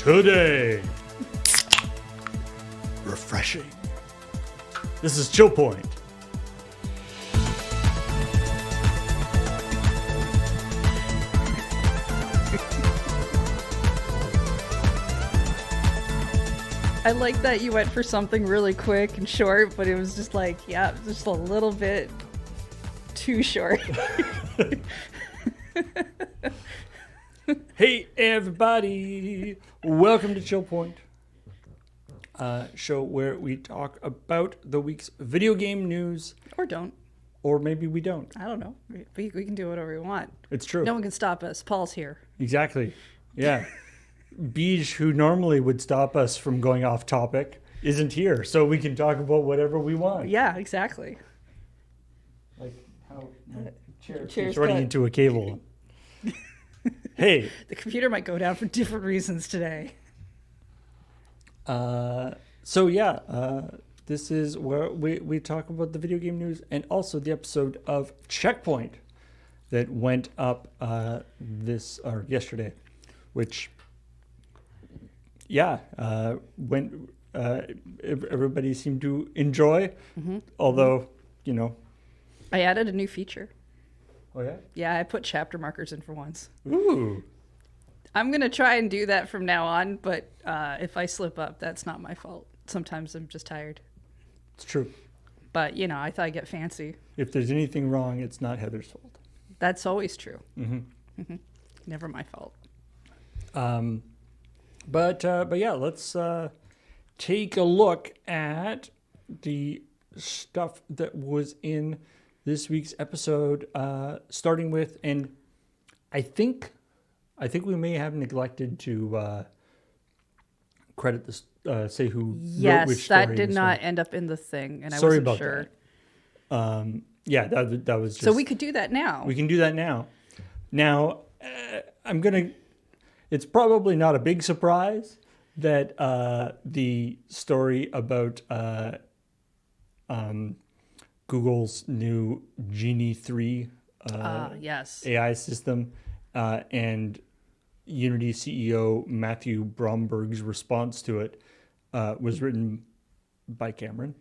today. Refreshing. This is ChillPoint. I like that you went for something really quick and short, but it was just like, yeah, just a little bit too short. Hey everybody, welcome to ChillPoint, show where we talk about the week's video game news. Or don't. Or maybe we don't. I don't know. We can do whatever we want. It's true. No one can stop us. Paul's here. Exactly. Yeah. Beej, who normally would stop us from going off topic, isn't here, so we can talk about whatever we want. Yeah, exactly. Like how my chair Chair's keeps running got- into a cable. Hey. The computer might go down for different reasons today. This is where we talk about the video game news and also the episode of ChillPoint that went up yesterday, which everybody seemed to enjoy. Mm-hmm. Although, I added a new feature. oh yeah, Yeah, I put chapter markers in for once. ooh, I'm going to try and do that from now on, but if I slip up, that's not my fault. Sometimes I'm just tired. it's true. But, I thought I'd get fancy. If there's anything wrong, it's not Heather's fault. That's always true. Mm-hmm. Never my fault. But yeah, let's take a look at the stuff that was in this week's episode, starting with, and I think we may have neglected to credit this, say who wrote which Yes, story. that did this not one. end up in the thing, and I Sorry wasn't about sure. that. Yeah, that was just. So we could do that now. We can do that now. Now, it's probably not a big surprise that the story about Google's new Genie 3 yes. AI system and Unity CEO Matthew Bromberg's response to it was written by Cameron.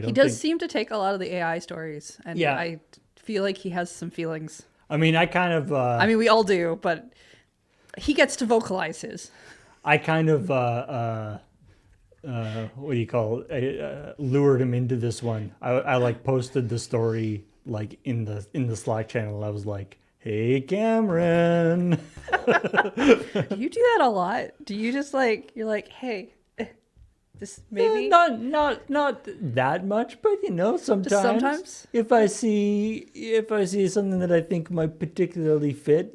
He does seem to take a lot of the AI stories, and Yeah. I feel like he has some feelings. I mean, I kind of... I mean, we all do, but he gets to vocalize his. I kind of, what do you call it? Lured him into this one. I like posted the story like in the Slack channel. I was like, "Hey, Cameron." Do you do that a lot? Do you just you're like, hey, this maybe? Not that much, but sometimes. Just sometimes? If I see something that I think might particularly fit,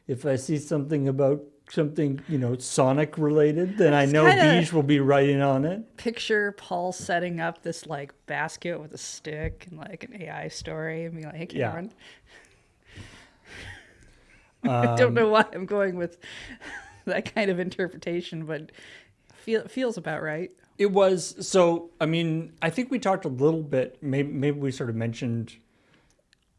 if I see something about something, Sonic related, then I know Beej will be writing on it. Picture Paul setting up this basket with a stick and an AI story and be like, hey, Cameron. I don't know why I'm going with that kind of interpretation, but feels about right. It was, so, I mean, I think we talked a little bit, maybe we sort of mentioned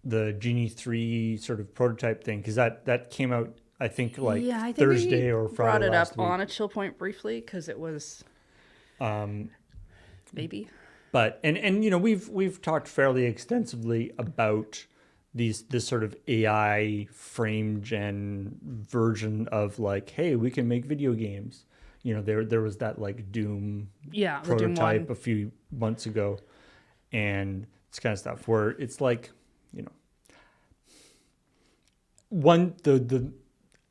the Genie 3 sort of prototype thing, because that came out, I think, Thursday or Friday brought it last up week. on a ChillPoint briefly, because it was maybe. But, and we've talked fairly extensively about this sort of AI frame gen version of hey, we can make video games. There was that Doom prototype Doom a few months ago, and it's kind of stuff where it's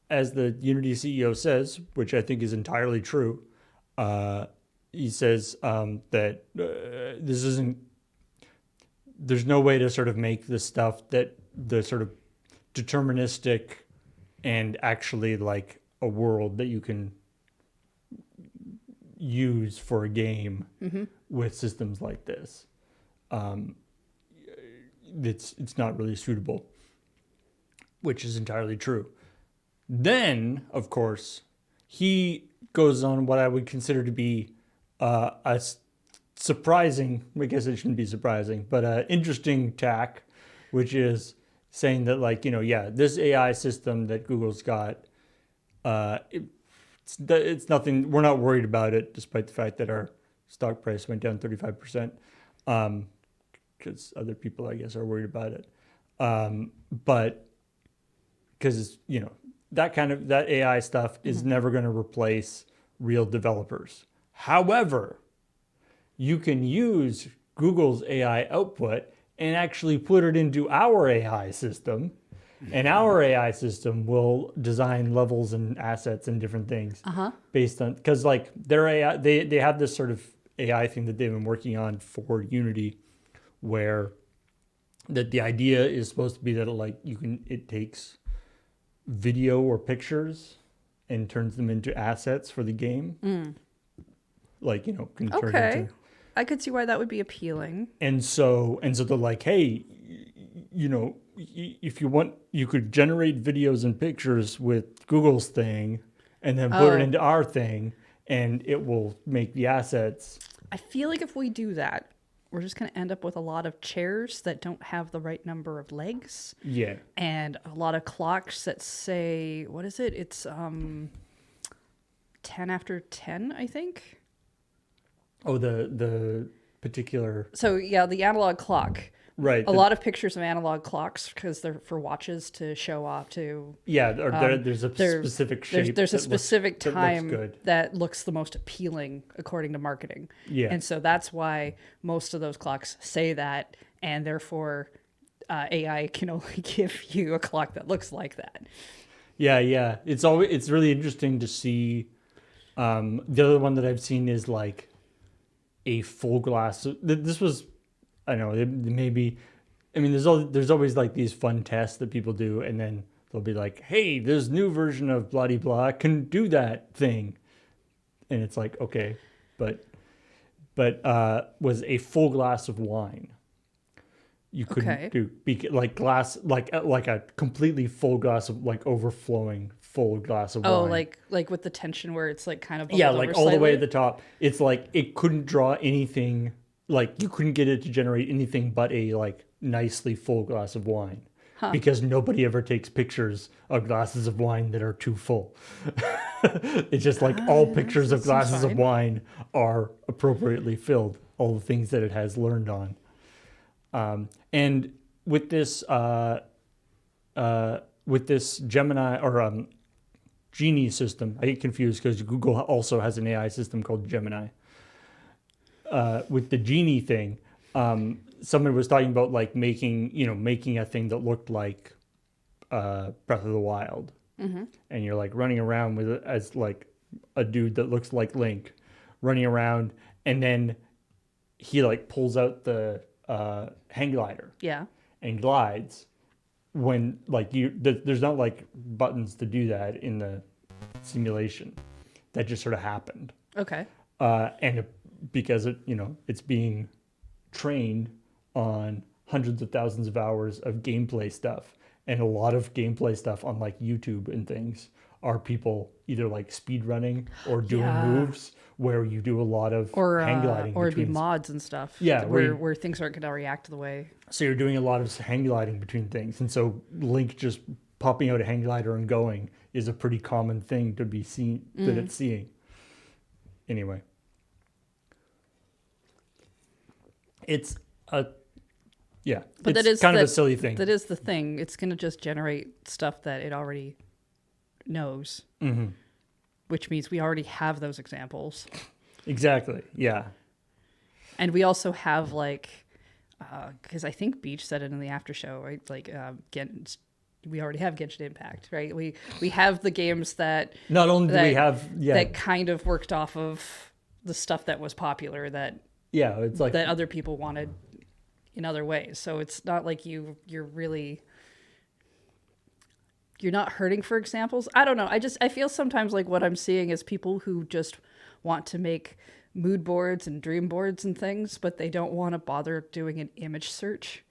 as the Unity CEO says, which I think is entirely true, he says that this isn't. There's no way to sort of make the stuff that the sort of deterministic and actually a world that you can use for a game with systems like this. It's not really suitable, which is entirely true. Then, of course, he goes on what I would consider to be a surprising, I guess it shouldn't be surprising, but interesting tack, which is saying that this AI system that Google's got, it's nothing. We're not worried about it, despite the fact that our stock price went down 35%. Because other people, I guess, are worried about it. But because that AI stuff is never going to replace real developers. However, you can use Google's AI output and actually put it into our AI system, and our AI system will design levels and assets and different things based on, because like their AI, they have this sort of AI thing that they've been working on for Unity, where that the idea is supposed to be that it takes video or pictures and turns them into assets for the game. Can turn into. I could see why that would be appealing. And so they're like, hey, if you want, you could generate videos and pictures with Google's thing and then put it into our thing and it will make the assets. I feel like if we do that, we're just going to end up with a lot of chairs that don't have the right number of legs. Yeah. And a lot of clocks that say, what is it? It's 10 after 10, I think. Oh, the particular. So yeah, the analog clock. Right. A lot of pictures of analog clocks because they're for watches to show off to. Yeah, or there's a specific shape. There's a specific time that looks good. that looks the most appealing according to marketing. Yeah. And so that's why most of those clocks say that, and therefore AI can only give you a clock that looks like that. Yeah. It's really interesting to see. The other one that I've seen is like a full glass. This was. I know maybe, I mean, there's always like these fun tests that people do, and then they'll be like, "Hey, this new version of blah de blah can do that thing," and it's like, okay, but was a full glass of wine. You couldn't do like glass like a completely full glass of like overflowing full glass of wine. Oh, like with the tension where it's like kind of like all the way at the top. It's like it couldn't draw anything. Like you couldn't get it to generate anything but a like nicely full glass of wine, because nobody ever takes pictures of glasses of wine that are too full. It's just like all pictures of glasses of wine are appropriately filled, all the things that it has learned on. And with this Gemini or Genie system, I get confused because Google also has an AI system called Gemini. With the Genie thing, someone was talking about like making a thing that looked like Breath of the Wild, and you're like running around with it as like a dude that looks like Link, running around, and then he like pulls out the hang glider, and glides. When like there's not like buttons to do that in the simulation, that just sort of happened. Okay. Because it's being trained on hundreds of thousands of hours of gameplay stuff, and a lot of gameplay stuff on like YouTube and things are people either like speed running or doing moves where you do a lot of hang gliding, or it'd be mods and stuff. Yeah, where things aren't going to react the way. So you're doing a lot of hang gliding between things, and so Link just popping out a hang glider and going is a pretty common thing to be seen that it's seeing. Anyway. It's but it's kind of a silly thing. That is the thing. It's going to just generate stuff that it already knows, which means we already have those examples. Exactly. Yeah. And we also have like, because I think Beach said it in the after show, right? Like, we already have Genshin Impact, right? We have the games that not only do we have that kind of worked off of the stuff that was popular that. Yeah, it's like that other people wanted in other ways. So it's not like you're not hurting for examples. I don't know. I feel sometimes like what I'm seeing is people who just want to make mood boards and dream boards and things, but they don't want to bother doing an image search.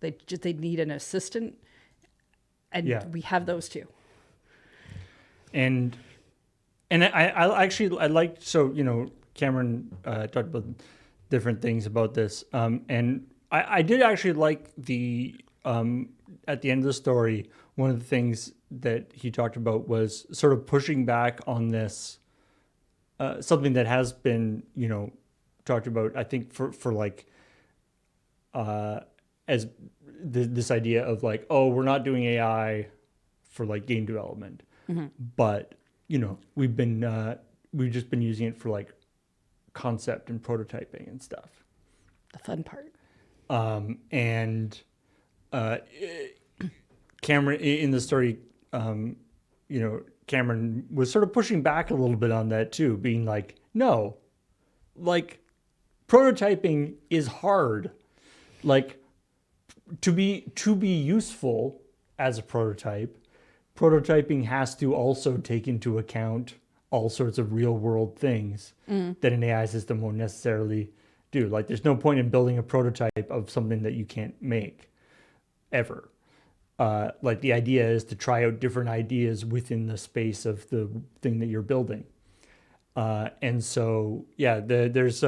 They need an assistant, and we have those too. And I actually liked Cameron talked about different things about this, and I did actually like the at the end of the story one of the things that he talked about was sort of pushing back on this, something that has been, talked about, I think for like, as this idea of like, oh, we're not doing AI for like game development, but we've just been using it for like concept and prototyping and stuff. The fun part. And Cameron in the story, Cameron was sort of pushing back a little bit on that too, being like, no, like prototyping is hard. Like to be useful as a prototype, prototyping has to also take into account all sorts of real world things that an AI system won't necessarily do. Like there's no point in building a prototype of something that you can't make ever. Like the idea is to try out different ideas within the space of the thing that you're building. And so, yeah, there's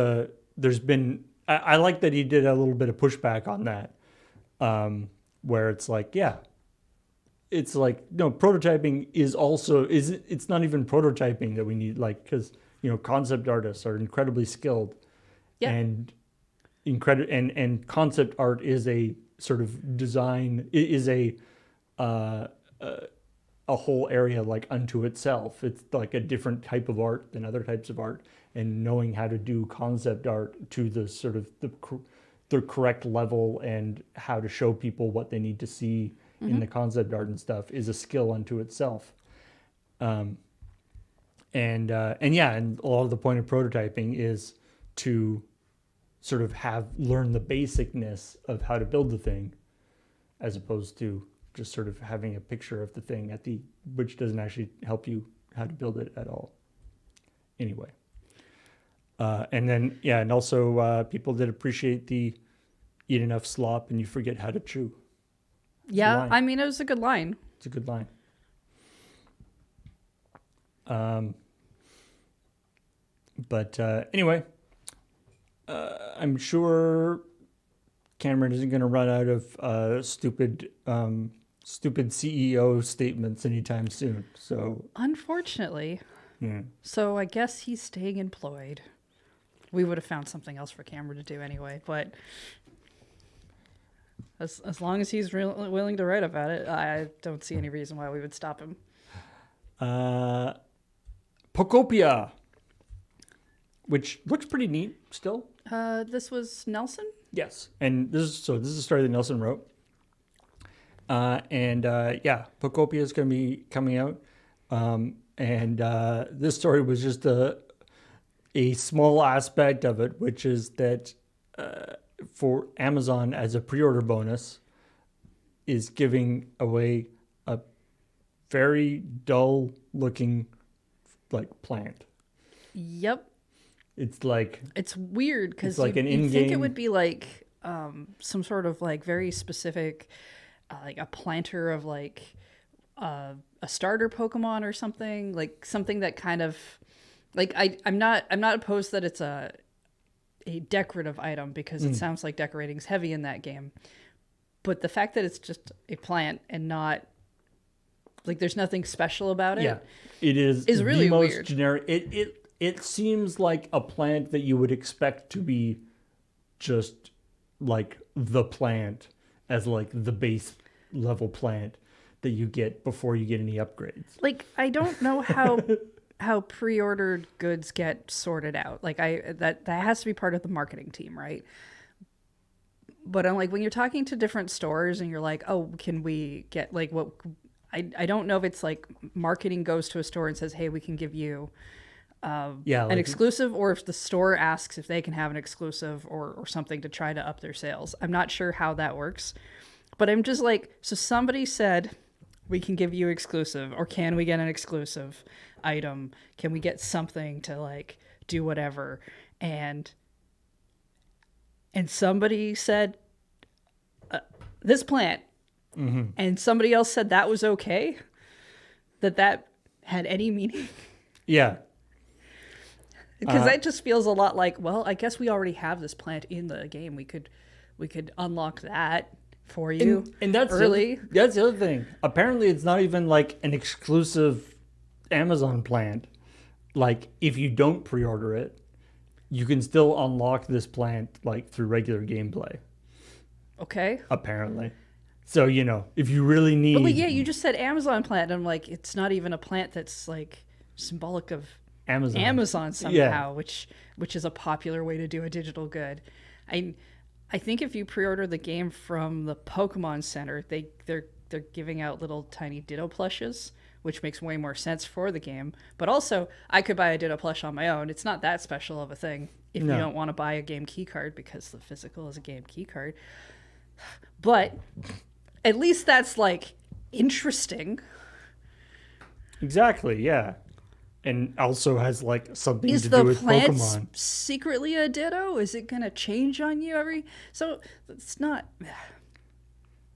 been, I like that he did a little bit of pushback on that, where it's like, yeah, it's like, no, prototyping is also, it's not even prototyping that we need, like, because, concept artists are incredibly skilled. Yeah. And and concept art is a sort of design, is a whole area like unto itself. It's like a different type of art than other types of art, and knowing how to do concept art to the sort of the correct level and how to show people what they need to see in the concept art and stuff is a skill unto itself. And a lot of the point of prototyping is to sort of learn the basicness of how to build the thing, as opposed to just sort of having a picture of the thing which doesn't actually help you how to build it at all. Anyway. And then, and also people did appreciate the eat enough slop and you forget how to chew. Yeah, I mean, it was a good line. It's a good line. But anyway, I'm sure Cameron isn't going to run out of stupid CEO statements anytime soon. So unfortunately, yeah. So I guess he's staying employed. We would have found something else for Cameron to do anyway, but as long as he's willing to write about it, I don't see any reason why we would stop him. Pocopia, which looks pretty neat still. This was Nelson? Yes, and this is a story that Nelson wrote. Pocopia is going to be coming out. This story was just a small aspect of it, which is that for Amazon as a pre-order bonus is giving away a very dull looking like plant. Yep. It's like, it's weird because like you think it would be like some sort of like very specific, like a planter of like a starter Pokemon or something, like something that kind of like I'm not opposed that it's a decorative item because it sounds like decorating is heavy in that game, but the fact that it's just a plant and not like there's nothing special about it. Yeah, it is really the most weird. Generic. It seems like a plant that you would expect to be just like the plant as like the base level plant that you get before you get any upgrades. Like, I don't know how pre-ordered goods get sorted out. Like that has to be part of the marketing team, right? But I'm like, when you're talking to different stores and you're like, oh, can we get like what I don't know if it's like marketing goes to a store and says, hey, we can give you an exclusive, or if the store asks if they can have an exclusive or something to try to up their sales. I'm not sure how that works, but I'm just like, so somebody said we can give you exclusive, or can we get an exclusive item? Can we get something to like do whatever? And somebody said this plant, and somebody else said that was okay, that had any meaning. Yeah. Because that just feels a lot like, well, I guess we already have this plant in the game. We could unlock that for you And that's early. that's the other thing. Apparently, it's not even like an exclusive Amazon plant. Like, if you don't pre-order it, you can still unlock this plant like through regular gameplay. Okay. Apparently, so if you really But like, need yeah, you just said Amazon plant, and I'm like, it's not even a plant that's like symbolic of Amazon somehow, which is a popular way to do a digital good. I think if you pre-order the game from the Pokemon Center, they're giving out little tiny Ditto plushes, which makes way more sense for the game. But also, I could buy a Ditto plush on my own. It's not that special of a thing if you don't want to buy a game key card, because the physical is a game key card. But at least that's like interesting. exactly, yeah, and also has like something Is to the do with plant Pokemon. secretly a Ditto? Is it going to change on you every? So it's not.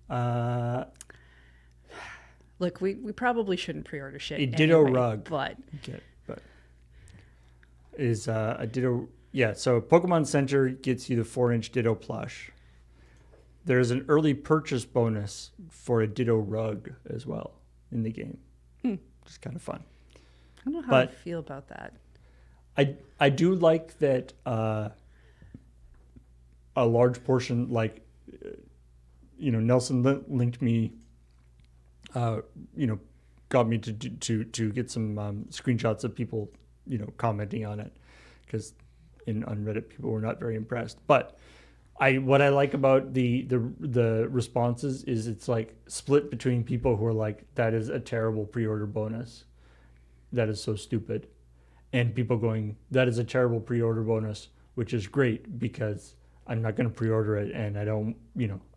Uh, Look, we probably shouldn't pre-order shit. A Ditto anyway, rug. but but is a Ditto. Yeah, so Pokemon Center gets you the 4-inch Ditto plush. There's an early purchase bonus for a Ditto rug as well in the game. Which is kind of fun. I don't know how I feel about that. I do like that a large portion, like, Nelson linked me, got me to get some screenshots of people, commenting on it, because on Reddit people were not very impressed. But what I like about the responses is it's like split between people who are like, that is a terrible pre-order bonus, that is so stupid, and people going, that is a terrible pre-order bonus, which is great because I'm not going to pre-order it, and I don't,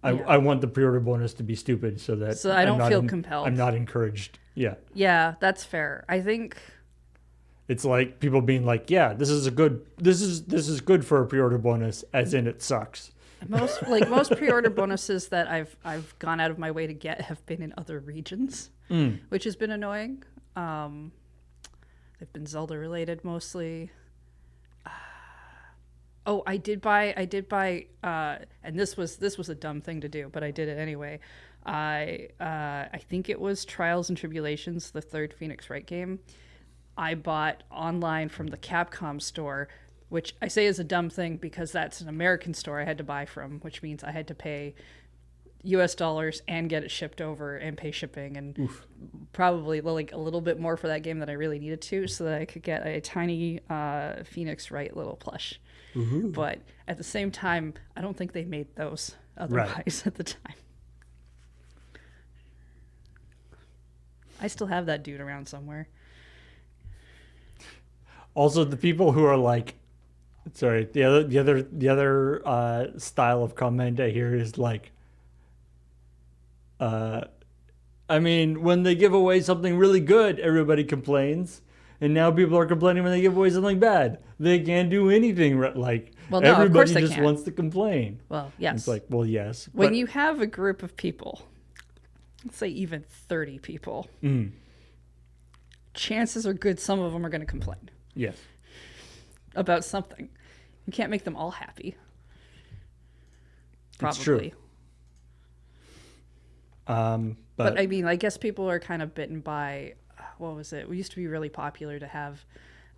I want the pre-order bonus to be stupid so that I don't feel compelled. I'm not encouraged. Yeah. Yeah, that's fair. I think it's like people being like, yeah, this is good for a pre-order bonus, as in it sucks. most pre-order bonuses that I've gone out of my way to get have been in other regions, which has been annoying. They've been Zelda related mostly. Oh, I did buy, and this was a dumb thing to do, but I did it anyway. I think it was Trials and Tribulations, the third Phoenix Wright game. I bought online from the Capcom store, which I say is a dumb thing because that's an American store I had to buy from, which means I had to pay US dollars and get it shipped over and pay shipping, and probably like a little bit more for that game than I really needed to, so that I could get a tiny Phoenix Wright little plush. Ooh. But at the same time, I don't think they made those otherwise at the time. I still have that dude around somewhere. Also, the people who are like, sorry, the other style of comment I hear is like, I mean, when they give away something really good, everybody complains, and now people are complaining when they give away something bad. They can't do anything like. Well, no, everybody of course they just can't. wants to complain. Well, yes. It's like, well, yes. When you have a group of people, let's say even 30 people, chances are good some of them are going to complain. Yes. About something. You can't make them all happy. Probably. It's true. But I mean, I guess people are kind of bitten by, what was it? It used to be really popular to have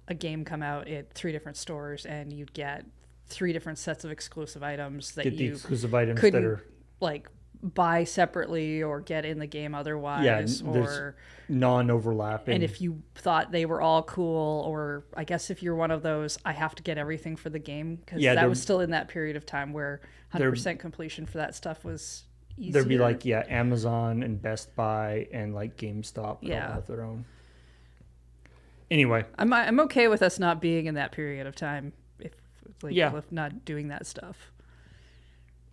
a game come out at 3 different stores, and you'd get 3 different sets of exclusive items that get the you exclusive items couldn't that are like buy separately or get in the game otherwise. Yeah, there's non-overlapping. And if you thought they were all cool, or I guess if you're one of those, I have to get everything for the game, because that was still in that period of time where 100% completion for that stuff was easier. There'd be like, Amazon and Best Buy and like GameStop all have their own. Anyway, I'm okay with us not being in that period of time, with not doing that stuff.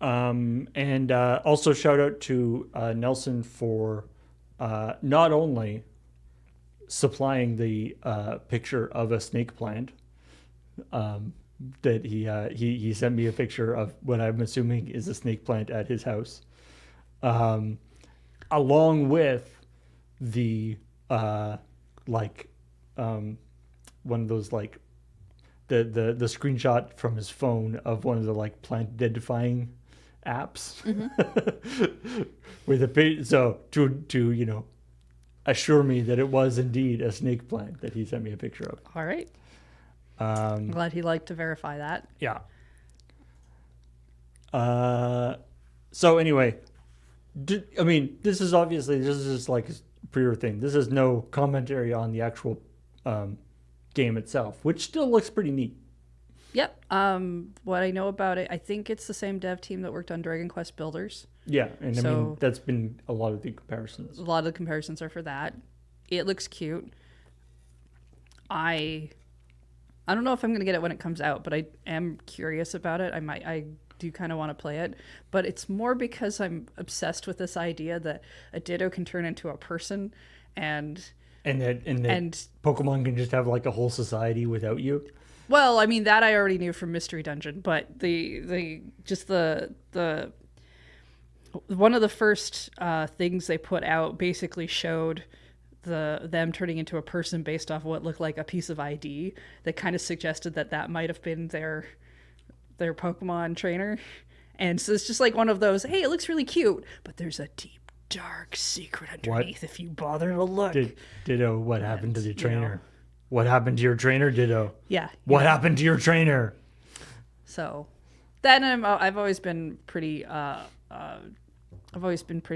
And also shout out to Nelson for not only supplying the picture of a snake plant, that he sent me a picture of what I'm assuming is a snake plant at his house, along with the one of those like the screenshot from his phone of one of the like plant identifying apps with a page. So to assure me that it was indeed a snake plant that he sent me a picture of. All right. I'm glad he liked to verify that. Yeah. So anyway, this is just like a prior thing. This is no commentary on the actual game itself, which still looks pretty neat. Yep. What I know about it, I think it's the same dev team that worked on Dragon Quest Builders. Yeah, and So- that's been a lot of the comparisons. A lot of the comparisons are for that. It looks cute. I don't know if I'm going to get it when it comes out, but I am curious about it. I do kind of want to play it, but it's more because I'm obsessed with this idea that a Ditto can turn into a person, and that Pokemon can just have like a whole society without you. well, I mean that I already knew from Mystery Dungeon, but the one of the first things they put out basically showed them turning into a person based off what looked like a piece of ID that kind of suggested that might have been their Pokemon trainer. And so it's just like one of those, hey, it looks really cute, but there's a deep, dark secret underneath if you bother to look. Ditto, what happened to the trainer? What happened to your trainer, Ditto? Yeah. What happened to your trainer? So then I've always been pretty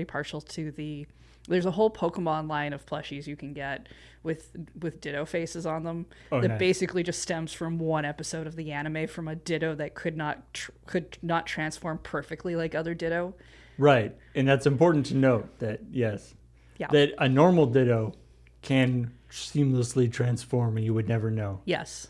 partial to there's a whole Pokemon line of plushies you can get with Ditto faces on them that nice. basically just stems from one episode of the anime from a Ditto that could not transform perfectly like other Ditto. Right, and that's important to note that that a normal Ditto can seamlessly transform and you would never know. Yes.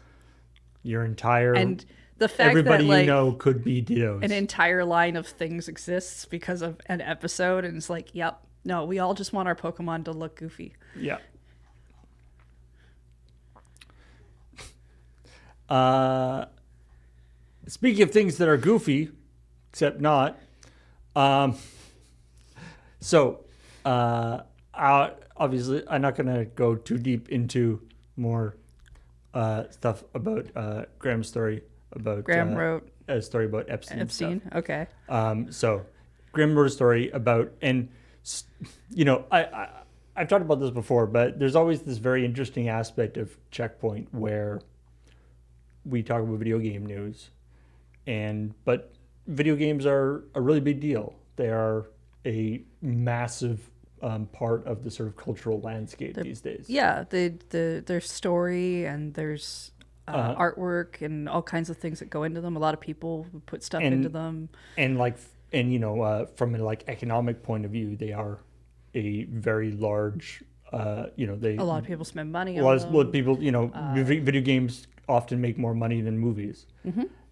Your entire And the fact everybody that could be Dittos. an entire line of things exists because of an episode, and it's like, yep, no, we all just want our Pokemon to look goofy. Yeah. Speaking of things that are goofy, except not. Obviously, I'm not going to go too deep into more stuff about Graham's story about Graham wrote a story about Epstein. Stuff. Okay. So Graham wrote a story about, and I've talked about this before, but there's always this very interesting aspect of ChillPoint where we talk about video game news, but video games are a really big deal. They are a massive part of the sort of cultural landscape these days. Yeah, there's story and there's artwork and all kinds of things that go into them. A lot of people put stuff into them. And from an economic point of view, they are a very large. A lot of people spend money on them. A lot of people, video games often make more money than movies,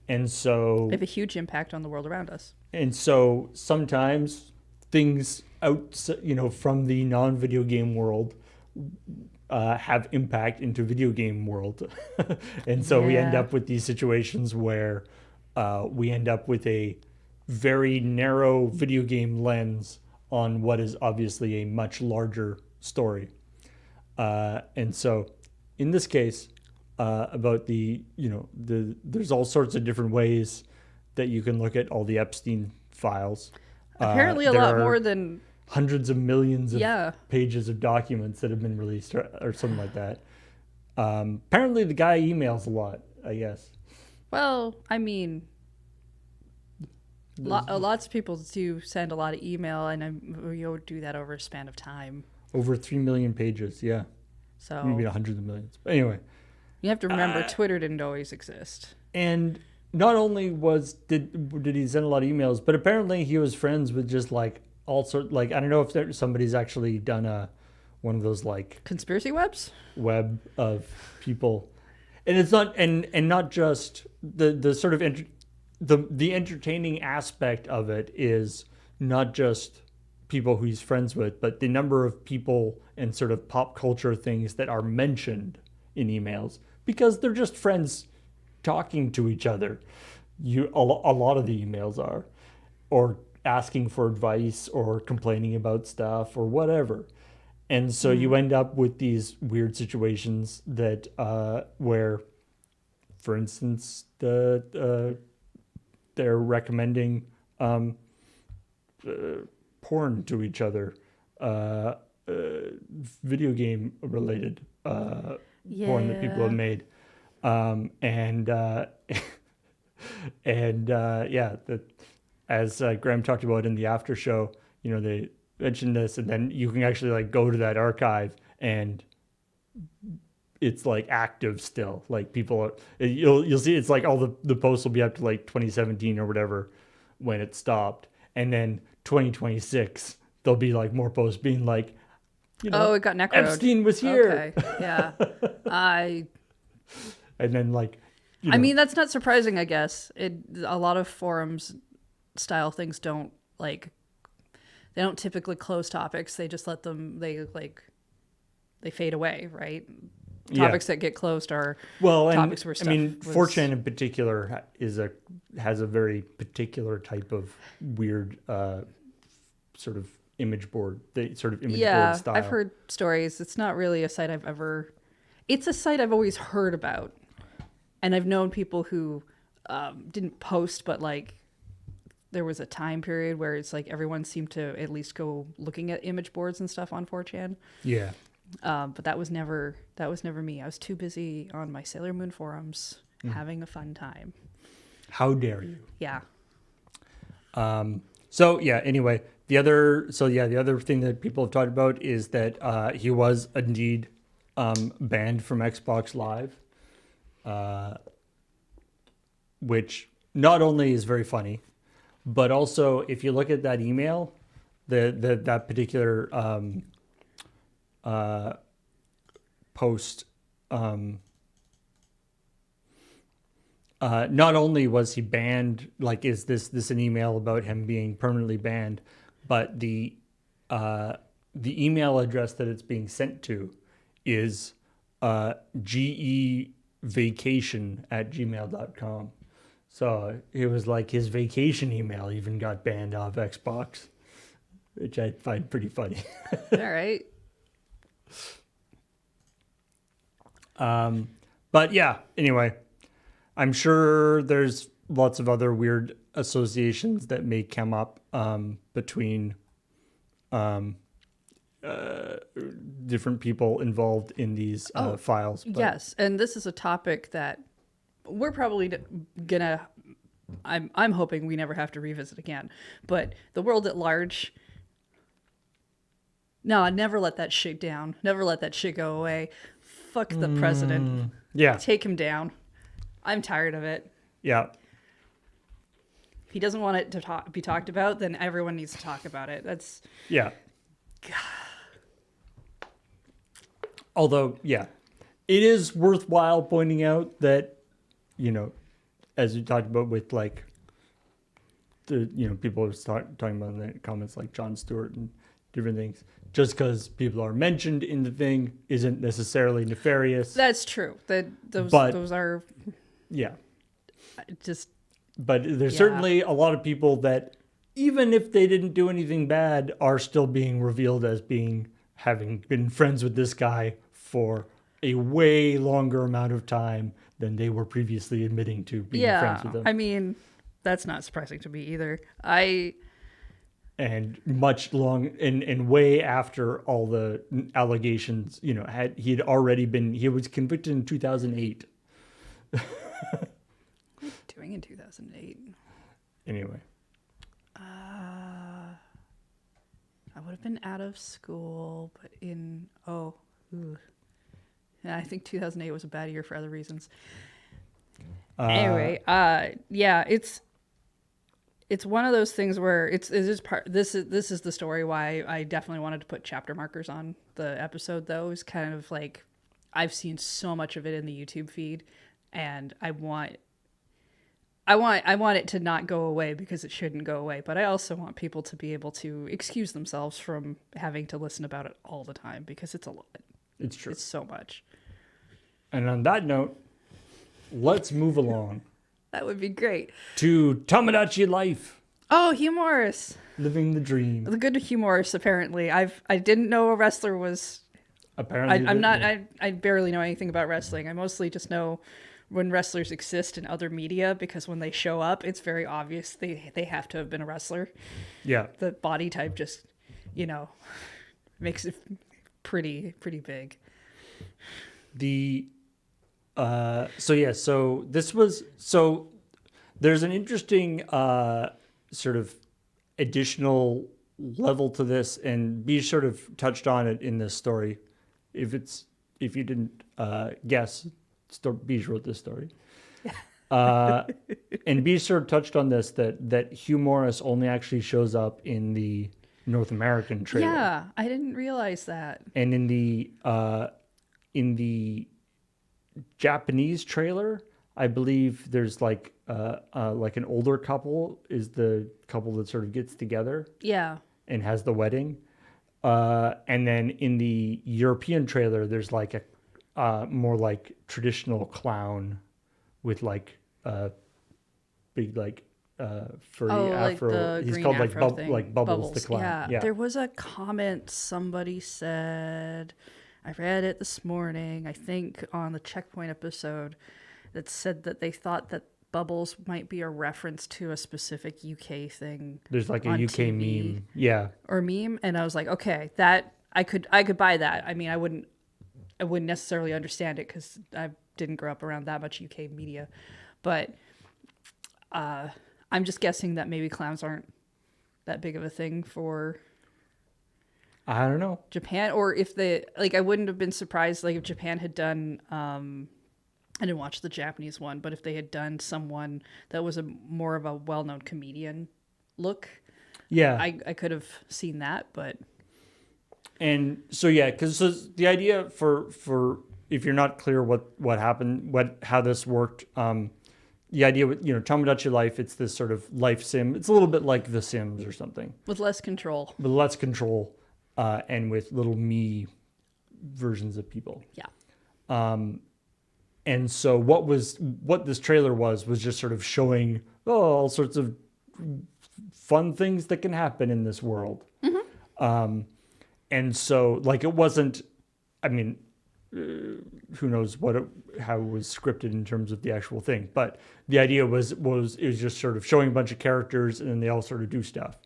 and so they have a huge impact on the world around us. And so sometimes things out, from the non-video game world have impact into video game world. And so we end up with these situations where we end up with a very narrow video game lens on what is obviously a much larger story. And so in this case, about there's all sorts of different ways that you can look at all the Epstein files. Apparently a lot more than hundreds of millions of pages of documents that have been released or something like that. Apparently the guy emails a lot, I guess. Well, I mean, lots of people do send a lot of email, and you do that over a span of time. Over 3 million pages, yeah. So maybe hundreds of millions. But anyway, you have to remember Twitter didn't always exist. And not only did he send a lot of emails, but apparently he was friends with just all sorts. I don't know if somebody's actually done one of those conspiracy web of people, and it's not and not just the sort of the entertaining aspect of it is not just people who he's friends with, but the number of people and sort of pop culture things that are mentioned in emails because they're just friends talking to each other. A lot of the emails are, or asking for advice or complaining about stuff or whatever. And so you end up with these weird situations that where, for instance, they're recommending porn to each other, video game related porn that people have made, and as Graham talked about in the after show, they mentioned this, and then you can actually like go to that archive and it's like active still. Like people are, you'll see it's like all the posts will be up to like 2017 or whatever when it stopped, and then 2026 there'll be like more posts being like, it got necroed. Epstein was here. Okay, yeah. And then like, I mean, that's not surprising, I guess. A lot of forums style things don't they don't typically close topics. They just let them, they fade away, right? Topics that get closed are topics where stuff. I mean, 4chan in particular has a very particular type of weird sort of image board. Board style. I've heard stories. It's not really a site it's a site I've always heard about. And I've known people who didn't post, but like there was a time period where it's like everyone seemed to at least go looking at image boards and stuff on 4chan. Yeah. But that was never me. I was too busy on my Sailor Moon forums having a fun time. How dare you? Yeah. Anyway, the other thing that people have talked about is that he was indeed banned from Xbox Live. Which not only is very funny, but also if you look at that email, that particular post, not only was he banned, like is this an email about him being permanently banned, but the email address that it's being sent to is gevacation@gmail.com. So it was like his vacation email even got banned off Xbox, which I find pretty funny. All right. But yeah, anyway, I'm sure there's lots of other weird associations that may come up between different people involved in these files. But. Yes, and this is a topic that we're probably gonna. I'm hoping we never have to revisit again. But the world at large. No, never let that shit down. Never let that shit go away. Fuck the president. Yeah. Take him down. I'm tired of it. Yeah. If he doesn't want it to be talked about, then everyone needs to talk about it. That's. Yeah. Although, yeah, it is worthwhile pointing out that, as we talked about with like people are talking about in the comments like Jon Stewart and different things, just because people are mentioned in the thing isn't necessarily nefarious. That's true. Those are. Yeah. Just. But there's certainly a lot of people that, even if they didn't do anything bad, are still being revealed as having been friends with this guy for a way longer amount of time than they were previously admitting to being friends with him. I mean, that's not surprising to me either. And much long and way after all the allegations, he was convicted in 2008. What was he doing in 2008? Anyway. I would have been out of school, but I think 2008 was a bad year for other reasons. Anyway, it's one of those things where this is the story why I definitely wanted to put chapter markers on the episode, though. Is kind of like I've seen so much of it in the YouTube feed, and I want it to not go away because it shouldn't go away, but I also want people to be able to excuse themselves from having to listen about it all the time because it's a lot. It's true. It's so much. And on that note, let's move along. That would be great. To Tomodachi Life. Oh, Humorous. Living the dream. The good Humorous, apparently. I didn't know a wrestler was... Apparently. I barely know anything about wrestling. I mostly just know when wrestlers exist in other media, because when they show up, it's very obvious they have to have been a wrestler. Yeah. The body type just, you know, makes it pretty big. The so this was so there's an interesting sort of additional level to this, and B sort of touched on it in this story. If you didn't guess, B wrote this story. And B sort of touched on this, that Hugh Morris only actually shows up in the North American trailer. Yeah, I didn't realize that. And in the Japanese trailer, I believe there's like an older couple is the couple that sort of gets together. Yeah. And has the wedding. And then in the European trailer, there's like a more like traditional clown with like big like furry afro. Like the He's green called afro like thing. like Bubbles the clown. Yeah. There was a comment somebody said, I read it this morning, I think on the ChillPoint episode, that said that they thought that Bubbles might be a reference to a specific UK thing. There's like a on UK TV meme. Yeah. or meme, and I was like, okay, that I could buy that. I mean, I wouldn't necessarily understand it because I didn't grow up around that much UK media, but I'm just guessing that maybe clowns aren't that big of a thing for I don't know. Japan, or if they like, I wouldn't have been surprised like if Japan had done. I didn't watch the Japanese one, but if they had done someone that was more of a well-known comedian look, Yeah. I could have seen that, but. And so yeah, because the idea for if you're not clear what happened, how this worked, the idea with Tomodachi Life, it's this sort of life sim. It's a little bit like The Sims or something, With less control. but less control, and with little me versions of people. Yeah. And so what this trailer was just sort of showing all sorts of fun things that can happen in this world. Mm-hmm. And so like it wasn't, I mean, who knows how it was scripted in terms of the actual thing, but the idea was it was just sort of showing a bunch of characters and then they all sort of do stuff.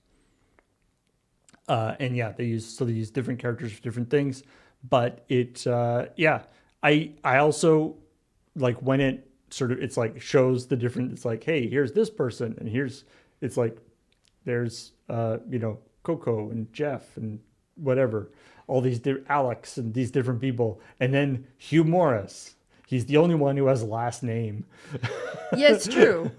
And yeah, they use different characters for different things, but I also like when it sort of, it's like shows the different, it's like, hey, here's this person, and it's like there's Coco and Jeff and whatever, all these Alex and these different people, and then Hugh Morris, he's the only one who has a last name. Yeah, it's true.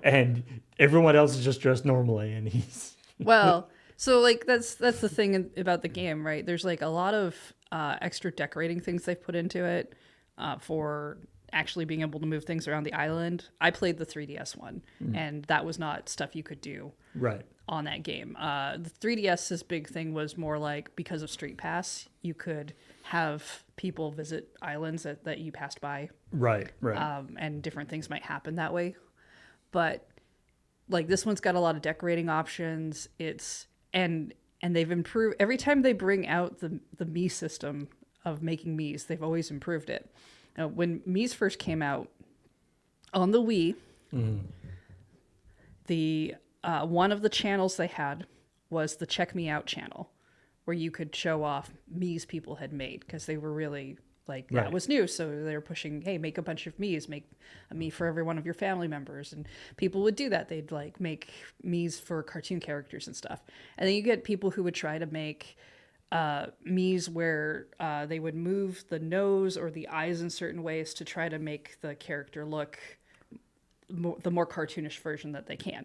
And everyone else is just dressed normally, and he's Well, so like that's the thing about the game, right? There's like a lot of extra decorating things they've put into it for actually being able to move things around the island. I played the 3DS one, and that was not stuff you could do right on that game. The 3DS's big thing was more like, because of Street Pass, you could have people visit islands that you passed by. right And different things might happen that way. But like this one's got a lot of decorating options. And they've improved every time they bring out the Mii system of making Miis. They've always improved it. Now, when Miis first came out on the Wii, the one of the channels they had was the Check Me Out channel, where you could show off Miis people had made, because they were really like, that Right. was new. So they were pushing, hey, make a bunch of Miis, make a Mii for every one of your family members. And people would do that. They'd like make Miis for cartoon characters and stuff. And then you get people who would try to make Miis where they would move the nose or the eyes in certain ways to try to make the character look the more cartoonish version that they can.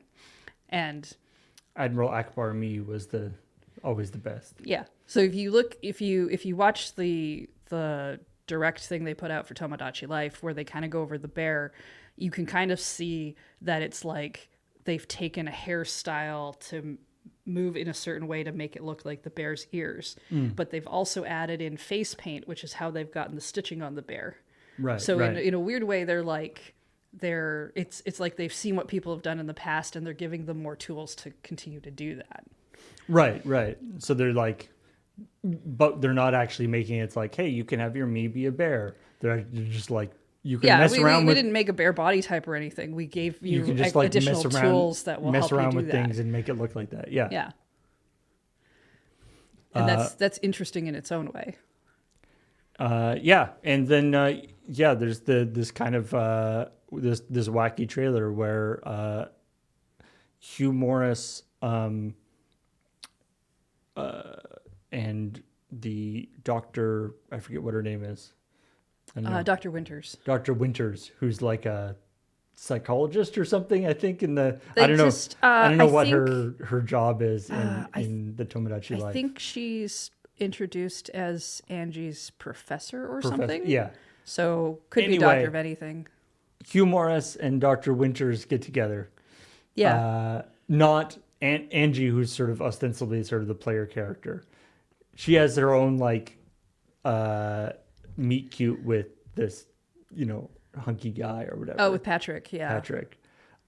And Admiral Akbar Mii was always the best. yeah, so if you watch the direct thing they put out for Tomodachi Life, where they kind of go over the bear, you can kind of see that it's like they've taken a hairstyle to move in a certain way to make it look like the bear's ears. But they've also added in face paint, which is how they've gotten the stitching on the bear. Right. So right. in a weird way, it's like they've seen what people have done in the past, and they're giving them more tools to continue to do that. Right. So they're like, but they're not actually making it. It's like, hey, you can have your Mii be a bear. They're just like, you can Yeah, mess around we with. didn't make a bare body type or anything. We gave You you, can just like additional mess around, tools that will help you do with that. things and make it look like that. Yeah. Yeah. And that's interesting in its own way. Yeah, and then there's this kind of this wacky trailer where Hugh Morris and the doctor, I forget what her name is. I don't know. Dr. Winters. Dr. Winters, who's like a psychologist or something, I think They I don't just, know. I don't know I what think- her job is I in the Tomodachi I life. think she's introduced as Angie's professor or Professor- something. Yeah. So could be Anyway. doctor of anything. Hugh Morris and Dr. Winters get together. Yeah. Not Angie, who's sort of ostensibly sort of the player character. She has her own like meet cute with this, hunky guy or whatever. Oh, with Patrick. Yeah. Patrick.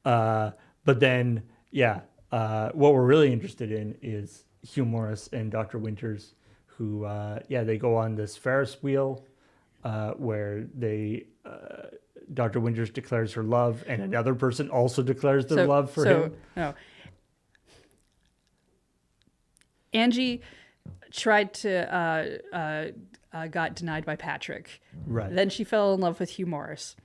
But then, what we're really interested in is Hugh Morris and Dr. Winters, who, they go on this Ferris wheel where Dr. Winters declares her love, and another person also declares their love for him. No. Angie tried to got denied by Patrick. Right. Then she fell in love with Hugh Morris.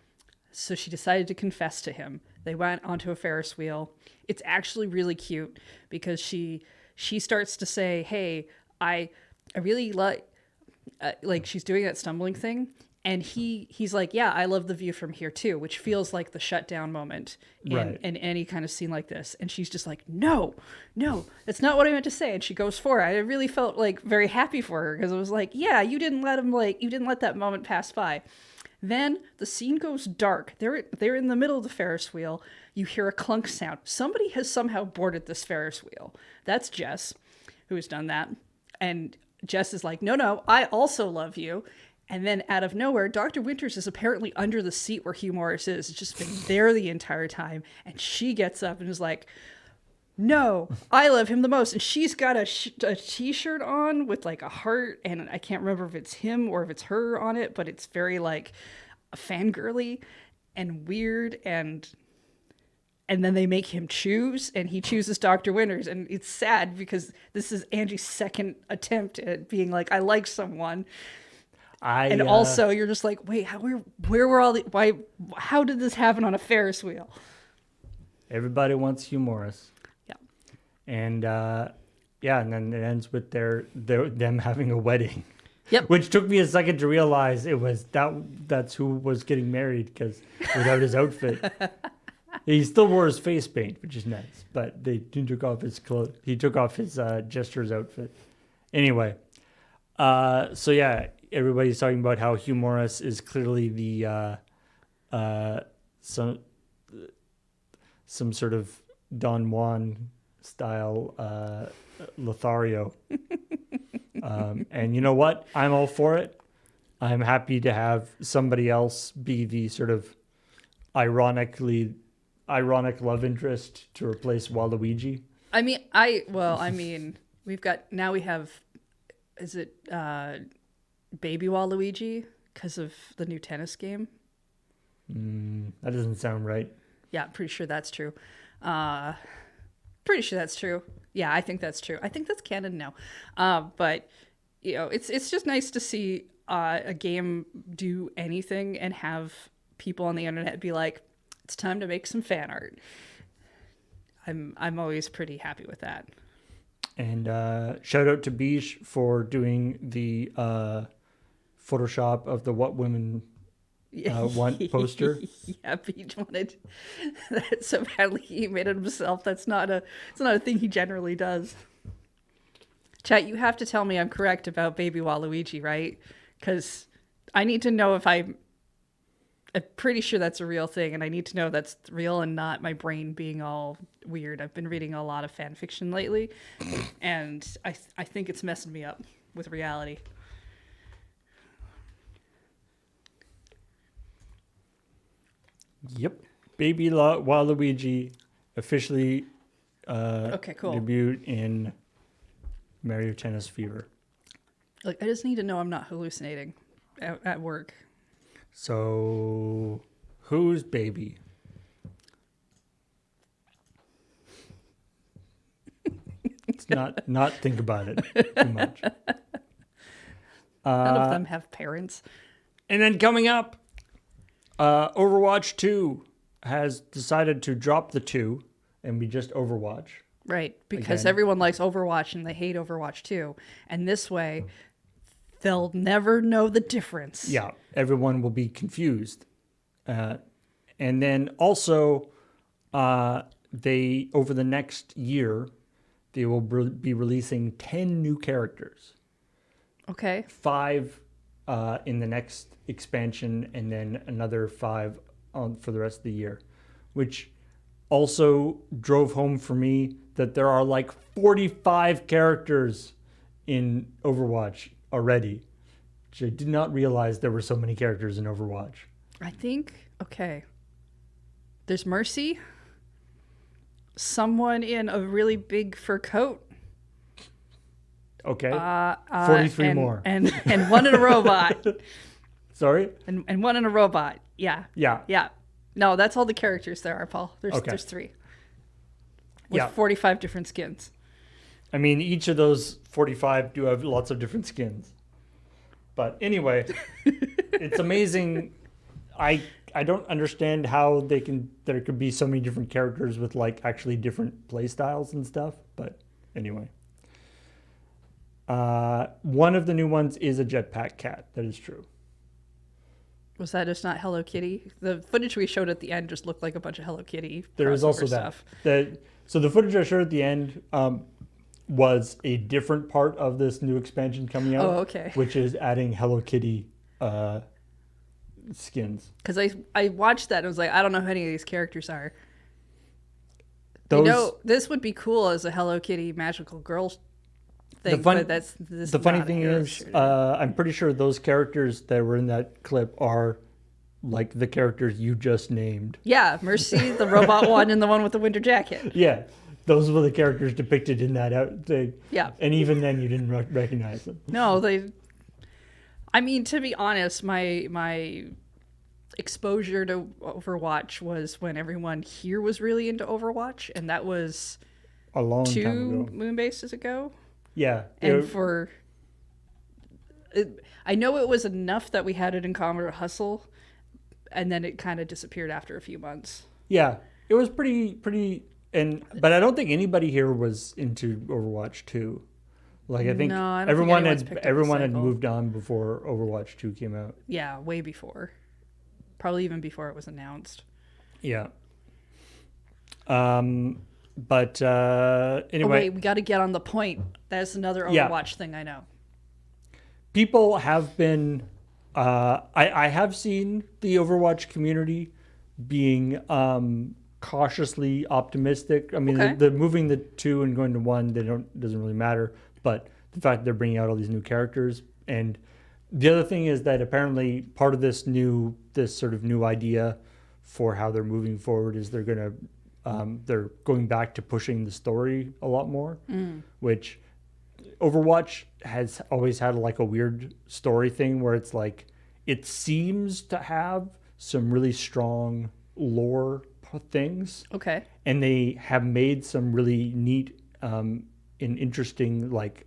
So she decided to confess to him. They went onto a Ferris wheel. It's actually really cute because she starts to say, "Hey, I really like she's doing that stumbling thing." And he's like, "Yeah, I love the view from here too," which feels like the shutdown moment in any kind of scene like this. And she's just like, no, that's not what I meant to say. And she goes for it. I really felt like very happy for her because it was like, yeah, you didn't let that moment pass by. Then the scene goes dark. They're in the middle of the Ferris wheel. You hear a clunk sound. Somebody has somehow boarded this Ferris wheel. That's Jess, who has done that. And Jess is like, no, I also love you. And then out of nowhere, Dr. Winters is apparently under the seat where Hugh Morris is. It's just been there the entire time. And she gets up and is like, no, I love him the most. And she's got a t-shirt on with like a heart. And I can't remember if it's him or if it's her on it, but it's very like fangirly and weird. And then they make him choose, and he chooses Dr. Winters. And it's sad because this is Angie's second attempt at being like, I like someone. And also, you're just like, wait, where were all the, how did this happen on a Ferris wheel? Everybody wants Hugh Morris. Yeah. And and then it ends with them having a wedding. Yep. Which took me a second to realize it was that's who was getting married, because without his outfit. He still wore his face paint, which is nice, but he took off his clothes. He took off his Jester's outfit. Anyway, everybody's talking about how Hugh Morris is clearly the some sort of Don Juan style Lothario. And you know what? I'm all for it. I'm happy to have somebody else be the sort of ironic love interest to replace Waluigi. We have, is it Baby Waluigi because of the new tennis game? That doesn't sound right. Yeah, pretty sure that's true. Yeah, I think that's true. I think that's canon now. But it's just nice to see a game do anything and have people on the internet be like, it's time to make some fan art. I'm always pretty happy with that. And shout out to Bish for doing the Photoshop of the What Women Want poster. Yeah, Beach wanted that so badly he made it himself. It's not a thing he generally does. Chat, you have to tell me I'm correct about Baby Waluigi, right? Because I need to know if I'm pretty sure that's a real thing, and I need to know that's real and not my brain being all weird. I've been reading a lot of fan fiction lately, and I think it's messing me up with reality. Yep. Baby Waluigi officially Okay, cool. debuted in Mario Tennis Fever. Like, I just need to know I'm not hallucinating at work. So, whose baby? Let's not think about it too much. None of them have parents. And then coming up, Overwatch 2 has decided to drop the 2 and be just Overwatch. Right, because Again. everyone likes Overwatch and they hate Overwatch too. And this way, they'll never know the difference. Yeah, everyone will be confused. And then also, they over the next year, they will be releasing 10 new characters. Okay. 5 in the next expansion, and then another 5 for the rest of the year, which also drove home for me that there are like 45 characters in Overwatch already, which I did not realize there were so many characters in Overwatch. I think, okay. There's Mercy, someone in a really big fur coat. Okay. 43 and, more. And one in a robot. Sorry? And one in a robot. Yeah. Yeah. Yeah. No, that's all the characters there are, Paul. There's 3. With 45 different skins. I mean, each of those 45 do have lots of different skins. But anyway, it's amazing. I don't understand how there could be so many different characters with like actually different play styles and stuff. But anyway. One of the new ones is a jetpack cat. That is true. Was that just not Hello Kitty? The footage we showed at the end just looked like a bunch of Hello Kitty. There is also stuff. So the footage I showed at the end was a different part of this new expansion coming out. Oh, okay. Which is adding Hello Kitty skins. Because I watched that and was like, I don't know who any of these characters are. Those, this would be cool as a Hello Kitty magical girl thing. The funny thing is, I'm pretty sure those characters that were in that clip are like the characters you just named. Yeah, Mercy, the robot one, and the one with the winter jacket. Yeah, those were the characters depicted in that thing. Yeah. And even then, you didn't recognize them. No, I mean, to be honest, my exposure to Overwatch was when everyone here was really into Overwatch, and that was a long time 2 ago. moon bases ago. Yeah. And I know it was enough that we had it in Commodore Hustle, and then it kind of disappeared after a few months. Yeah, it was pretty, but I don't think anybody here was into Overwatch 2. Like I think everyone had moved on before Overwatch 2 came out. Yeah, way before. Probably even before it was announced. Yeah. But anyway. Oh, wait, we got to get on the point. That's another Overwatch thing I know. People have been. I have seen the Overwatch community being cautiously optimistic. I mean, the moving the 2 and going to 1, doesn't really matter. But the fact that they're bringing out all these new characters, and the other thing is that apparently part of this sort of new idea for how they're moving forward is they're going back to pushing the story a lot more, which Overwatch has always had like a weird story thing where it's like it seems to have some really strong lore things. Okay. And they have made some really neat and interesting like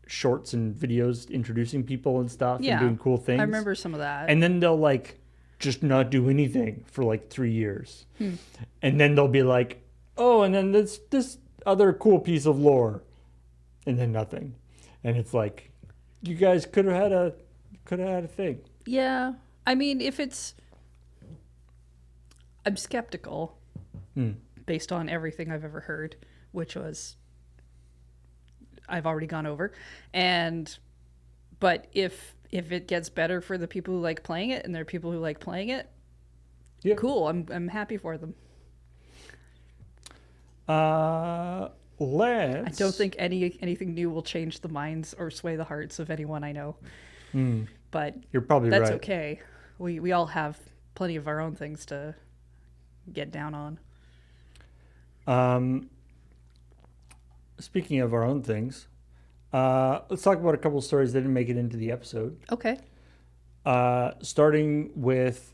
shorts and videos introducing people and stuff and doing cool things. I remember some of that. And then they'll like just not do anything for like 3 years. And then they'll be like, oh, and then this other cool piece of lore, and then nothing. And it's like, you guys could have had a thing. Yeah. I mean, I'm skeptical based on everything I've ever heard, which was I've already gone over. But if it gets better for the people who like playing it and there are people who like playing it, cool. I'm happy for them. I don't think anything new will change the minds or sway the hearts of anyone I know. But you're probably that's right. okay. We all have plenty of our own things to get down on. Speaking of our own things, let's talk about a couple of stories that didn't make it into the episode. Okay. starting with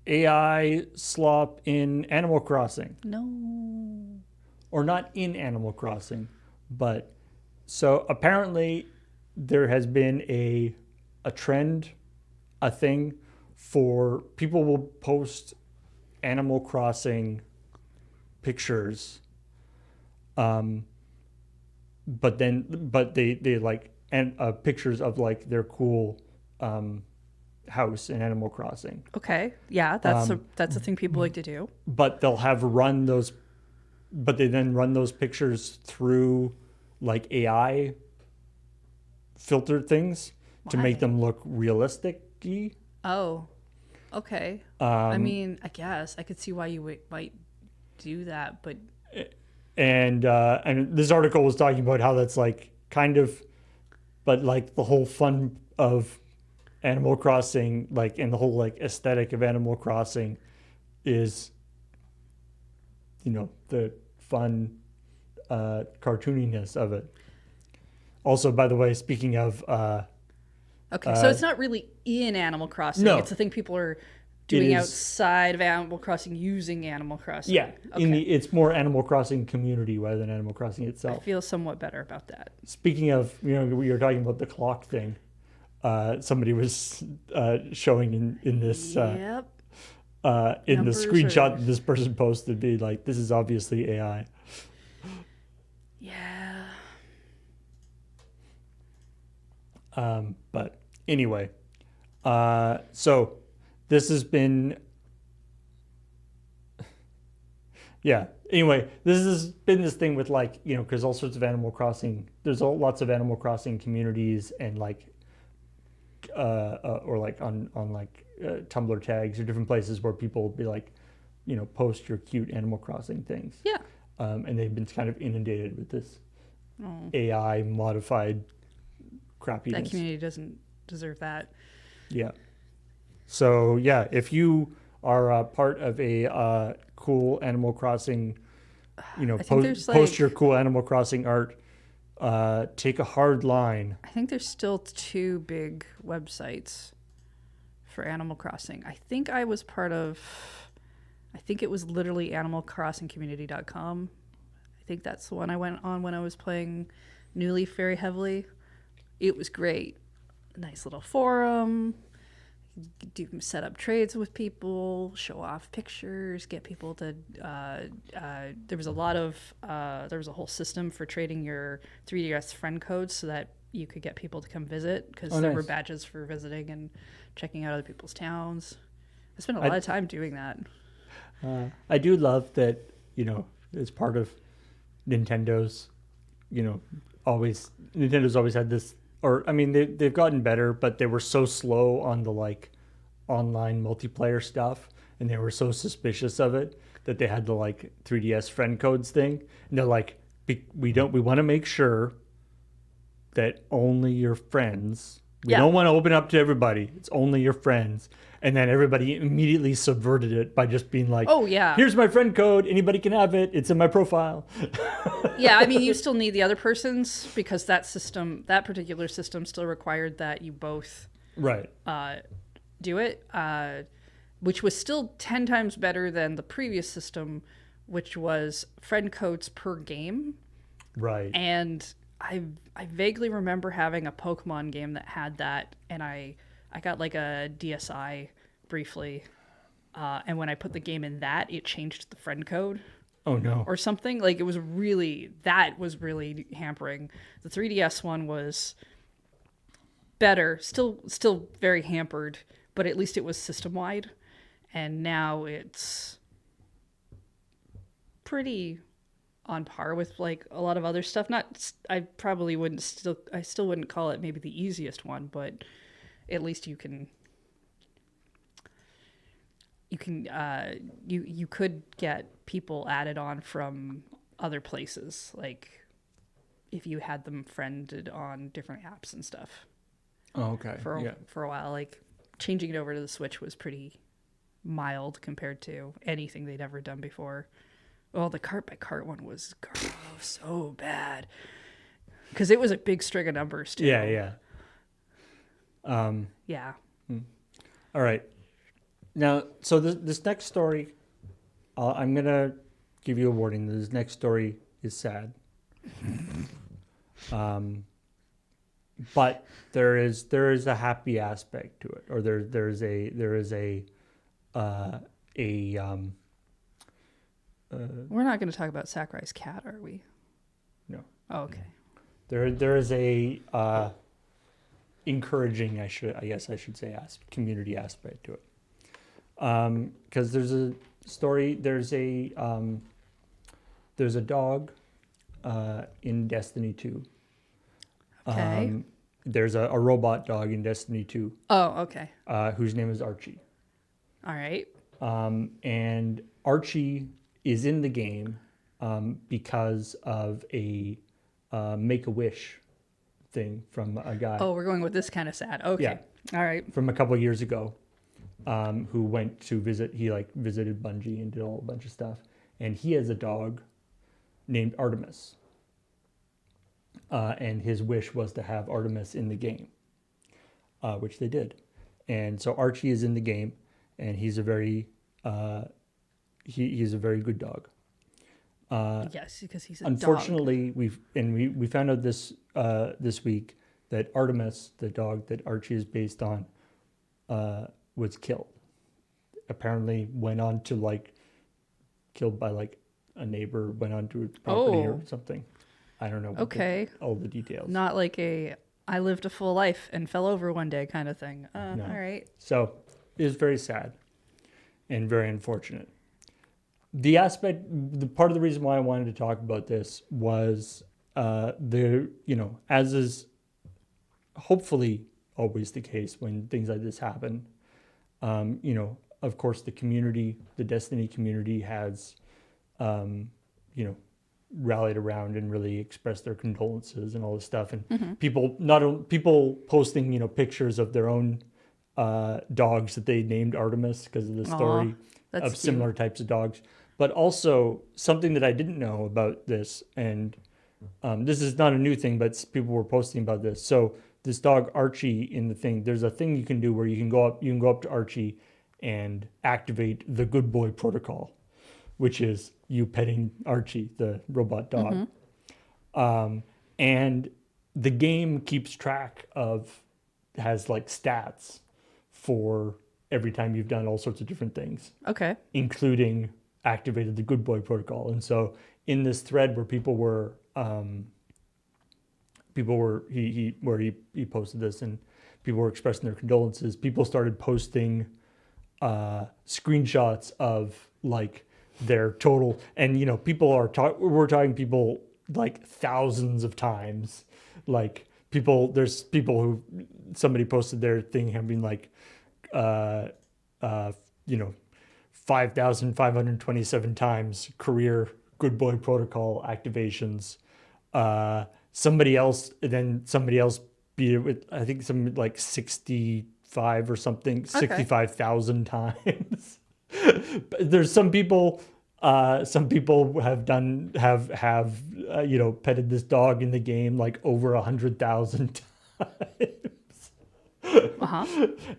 AI slop in Animal Crossing, No. or not in Animal Crossing, but so apparently there has been a trend, a thing for people will post Animal Crossing pictures, but they like and pictures of like their cool house in Animal Crossing. Okay. Yeah, that's a thing people like to do. But they'll have run those, but they then run those pictures through like AI filtered things to Why? make them look realistic-y. Oh. Okay. I mean, I guess I could see why you might do that, but And this article was talking about how that's like kind of, but like the whole fun of Animal Crossing, like and the whole like aesthetic of Animal Crossing is, the fun cartooniness of it. Also, by the way, speaking of, okay. So it's not really in Animal Crossing. no, It's a thing people are it doing is, outside of Animal Crossing using Animal Crossing. yeah, Okay. it's more Animal Crossing community rather than Animal Crossing I itself. feel somewhat better about that. Speaking of, we were talking about the clock thing. Somebody was showing in this Yep. in the Numbers screenshot are- that this person posted, be like, this is obviously AI. Yeah. But anyway, so this has been, yeah. Anyway, this has been this thing with like, because all sorts of Animal Crossing, there's lots of Animal Crossing communities and like, or like on like Tumblr tags or different places where people will be like, post your cute Animal Crossing things. Yeah. And they've been kind of inundated with this Oh, AI modified that crappiness. community doesn't deserve that. Yeah. So yeah, if you are part of a cool Animal Crossing, think post there's, post like- your cool Animal Crossing art. Take a hard line. I think there's still two big websites for Animal Crossing. I think it was literally animalcrossingcommunity.com. I think that's the one I went on when I was playing New Leaf very heavily. It was great. A nice little forum. Do set up trades with people, show off pictures, get people to. There was a whole system for trading your 3DS friend codes so that you could get people to come visit because Oh, there were nice. badges for visiting and checking out other people's towns. I spent a lot of time doing that. I do love that, as part of Nintendo's, Nintendo's always had this, or I mean, they've gotten better, but they were so slow on the like online multiplayer stuff, and they were so suspicious of it that they had the like 3DS friend codes thing, and they're like, we want to make sure that only your friends. We Yeah. don't want to open up to everybody. It's only your friends. And then everybody immediately subverted it by just being like, Oh, yeah. here's my friend code. Anybody can have it. It's in my profile. Yeah, I mean, you still need the other person's because that particular system still required that you both Right. do it, which was still 10 times better than the previous system, which was friend codes per game. Right. And I vaguely remember having a Pokemon game that had that, and I got like a DSi briefly, and when I put the game in that, it changed the friend code Oh, no. or something. Like that was really hampering. The 3DS one was better, still very hampered, but at least it was system wide, and now it's pretty on par with like a lot of other stuff. I still wouldn't call it maybe the easiest one, but at least you could get people added on from other places, like if you had them friended on different apps and stuff Oh, okay. for a while. Like changing it over to the Switch was pretty mild compared to anything they'd ever done before. Oh, the cart by cart one was gross, so bad. Because it was a big string of numbers too. Yeah. Yeah. All right. Now, so this next story, I'm gonna give you a warning. This next story is sad, but there is a happy aspect to it, or there is a We're not going to talk about Sakurai's cat, are we? no, Oh, okay. there is a encouraging, I guess I should say, community aspect to it, because there's a story. There's a dog in Destiny 2. Okay. There's a robot dog in Destiny 2 Oh, okay. whose name is Archie. All right. And Archie is in the game because of a Make-A-Wish thing from a guy. Oh, we're going with this kind of sad. Okay. Yeah. All right. From a couple of years ago, who went to visit. He visited Bungie and did a whole bunch of stuff. And he has a dog named Artemis. And his wish was to have Artemis in the game, which they did. And so Archie is in the game, and he's a very he's a very good dog. Yes, because he's a Unfortunately, we found out this this week that Artemis, the dog that Archie is based on, was killed. Apparently, went on to killed by a neighbor, went onto his property or something. I don't know. Okay. All the details. Not like I lived a full life and fell over one day kind of thing. No. All right. So it was very sad and very unfortunate. The part of the reason why I wanted to talk about this was as is hopefully always the case when things like this happen, of course the Destiny community has, rallied around and really expressed their condolences and all this stuff. And people posting, pictures of their own dogs that they named Artemis because of the story of similar types of dogs. But also something that I didn't know about this, and this is not a new thing, but people were posting about this. So this dog Archie in the thing, there's a thing you can do where you can go up to Archie and activate the good boy protocol, which is you petting Archie, the robot dog. And the game keeps track has stats for every time you've done all sorts of different things. Okay. Including activated the good boy protocol. And so in this thread where he posted this and people were expressing their condolences, people started posting screenshots of their total, and we're talking people thousands of times. There's people who somebody posted their thing having 5,527 times career good boy protocol activations. Somebody else beat it with, I think, some 65 or something, 65,000 times. There's some people have petted this dog in the game over 100,000 times.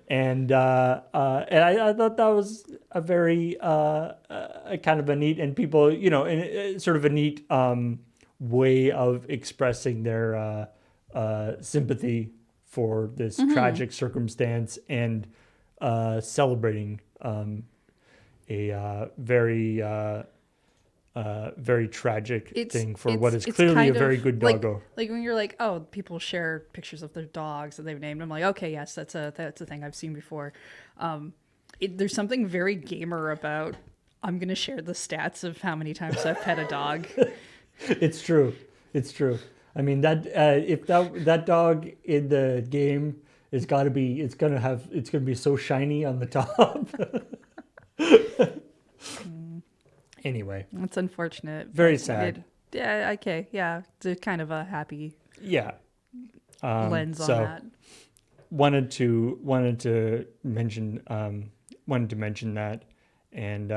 And I thought that was a very a kind of a neat, and people, sort of a neat way of expressing their sympathy for this tragic circumstance and celebrating a very tragic thing for what is clearly a very good doggo. Like when you're people share pictures of their dogs that they've named. I'm like, okay, yes, that's a thing I've seen before. There's something very gamer about, I'm going to share the stats of how many times I've pet a dog. It's true. I mean, that if that dog in the game is got to be, it's going to be so shiny on the top. Anyway, that's unfortunate. Very sad. Yeah. Okay. Yeah. It's kind of a happy. Yeah. Lens on that. Wanted to mention that, and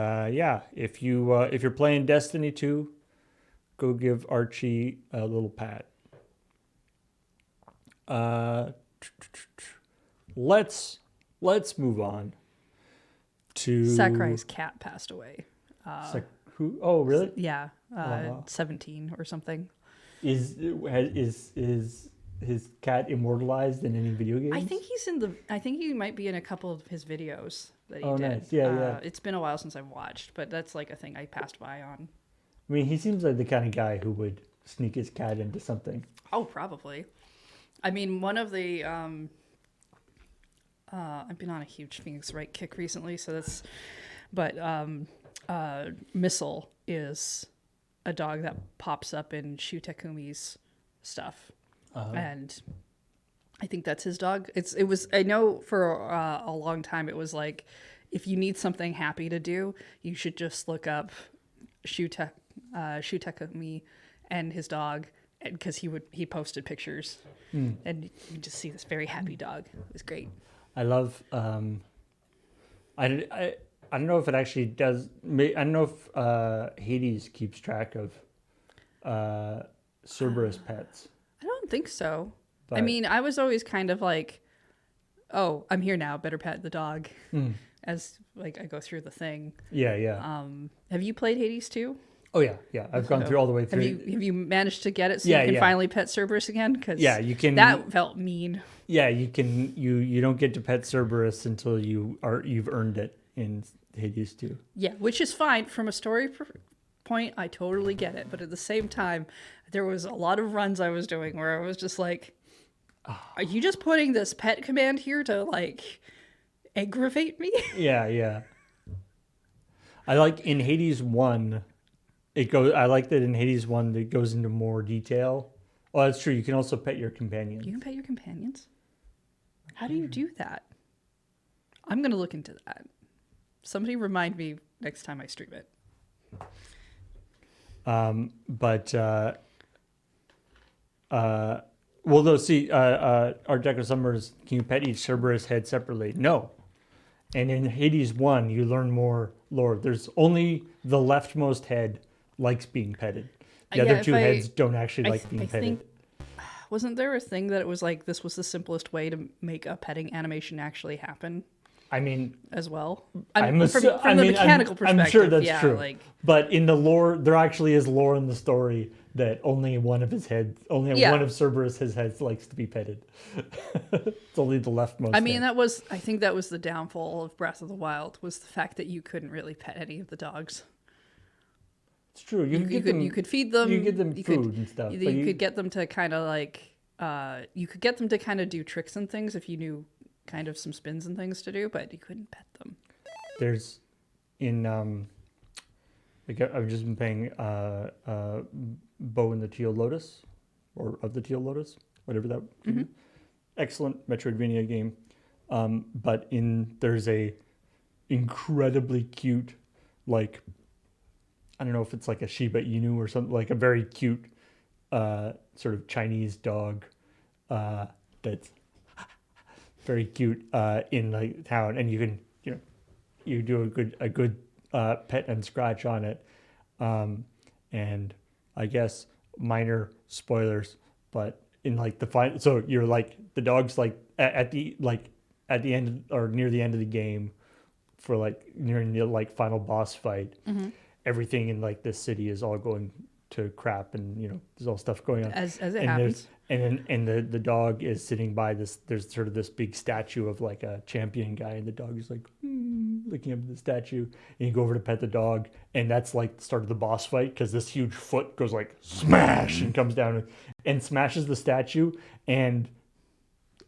if you're playing Destiny 2, go give Archie a little pat. let's move on to Sakurai's cat passed away. who? Oh, really? Yeah, Wow. 17 or something. Is his cat immortalized in any video games? I think he might be in a couple of his videos that he Oh, did. nice. Yeah. It's been a while since I've watched, but that's like a thing I passed by on. I mean, he seems like the kind of guy who would sneak his cat into something. Oh, probably. I mean, one of the I've been on a huge Phoenix Wright kick recently, so that's. But Missile is a dog that pops up in Shu Takumi's stuff, and I think that's his dog. It was. I know for a long time it was like, if you need something happy to do, you should just look up Shu Takumi and his dog, because he posted pictures, and you just see this very happy dog. It was great. I love. I don't know if it actually does. I don't know if Hades keeps track of Cerberus pets. I don't think so. I But- mean, I was always kind of like, oh, I'm here now, better pet the dog, as like I go through the thing. Yeah. Have you played Hades 2? Oh yeah. I've gone through all the way through. Have you managed to get it so Yeah, you can yeah. finally pet Cerberus again? Because You can. that felt mean. Yeah, you can. You don't get to pet Cerberus until you've earned it in Hades 2. Yeah, which is fine from a story point. I totally get it, but at the same time, there was a lot of runs I was doing where I was just like, "Are you just putting this pet command here to like aggravate me?" Yeah. I like in Hades 1. I like that in Hades 1 it goes into more detail. Oh, that's true. You can also pet your companions. You can pet your companions. How do you do that? I'm gonna look into that. Somebody remind me next time I stream it. Well, no, see, Art Deco Summers, can you pet each Cerberus head separately? No. And in Hades 1, you learn more lore. There's only the leftmost head likes being petted. The Yeah, other if two I- heads don't actually like being I petted. think, wasn't there a thing that it was like this was the simplest way to make a petting animation actually happen I mean, as well? I'm from I the mean, mechanical perspective, I'm sure that's yeah, true. like But in the lore, there actually is lore in the story that only one of Yeah. one of Cerberus' heads likes to be petted. It's only the leftmost. I mean, head. I think that was the downfall of Breath of the Wild, was the fact that you couldn't really pet any of the dogs. It's true. You could feed them. You get them you food could, and stuff. You, but you could get them to kind of like, you could get them to kind of do tricks and things if you knew kind of some spins and things to do, but you couldn't pet them. There's in like I've just been playing Bow and the Teal Lotus, or Of the Teal Lotus, whatever that. Excellent Metroidvania game. But there's a incredibly cute, like, I don't know if it's like a Shiba Inu or something, like a very cute sort of Chinese dog that's very cute in like town, and you can you do a good pet and scratch on it, and I guess minor spoilers, but in like the final, so you're like the dog's like at the end or near the end of the game, for like nearing the like final boss fight, everything in like this city is all going to crap, and there's all stuff going on As it and happens. the dog is sitting by this. There's sort of this big statue of like a champion guy, and the dog is like looking up at the statue. And you go over to pet the dog, and that's like the start of the boss fight, because this huge foot goes like smash and comes down and smashes the statue, and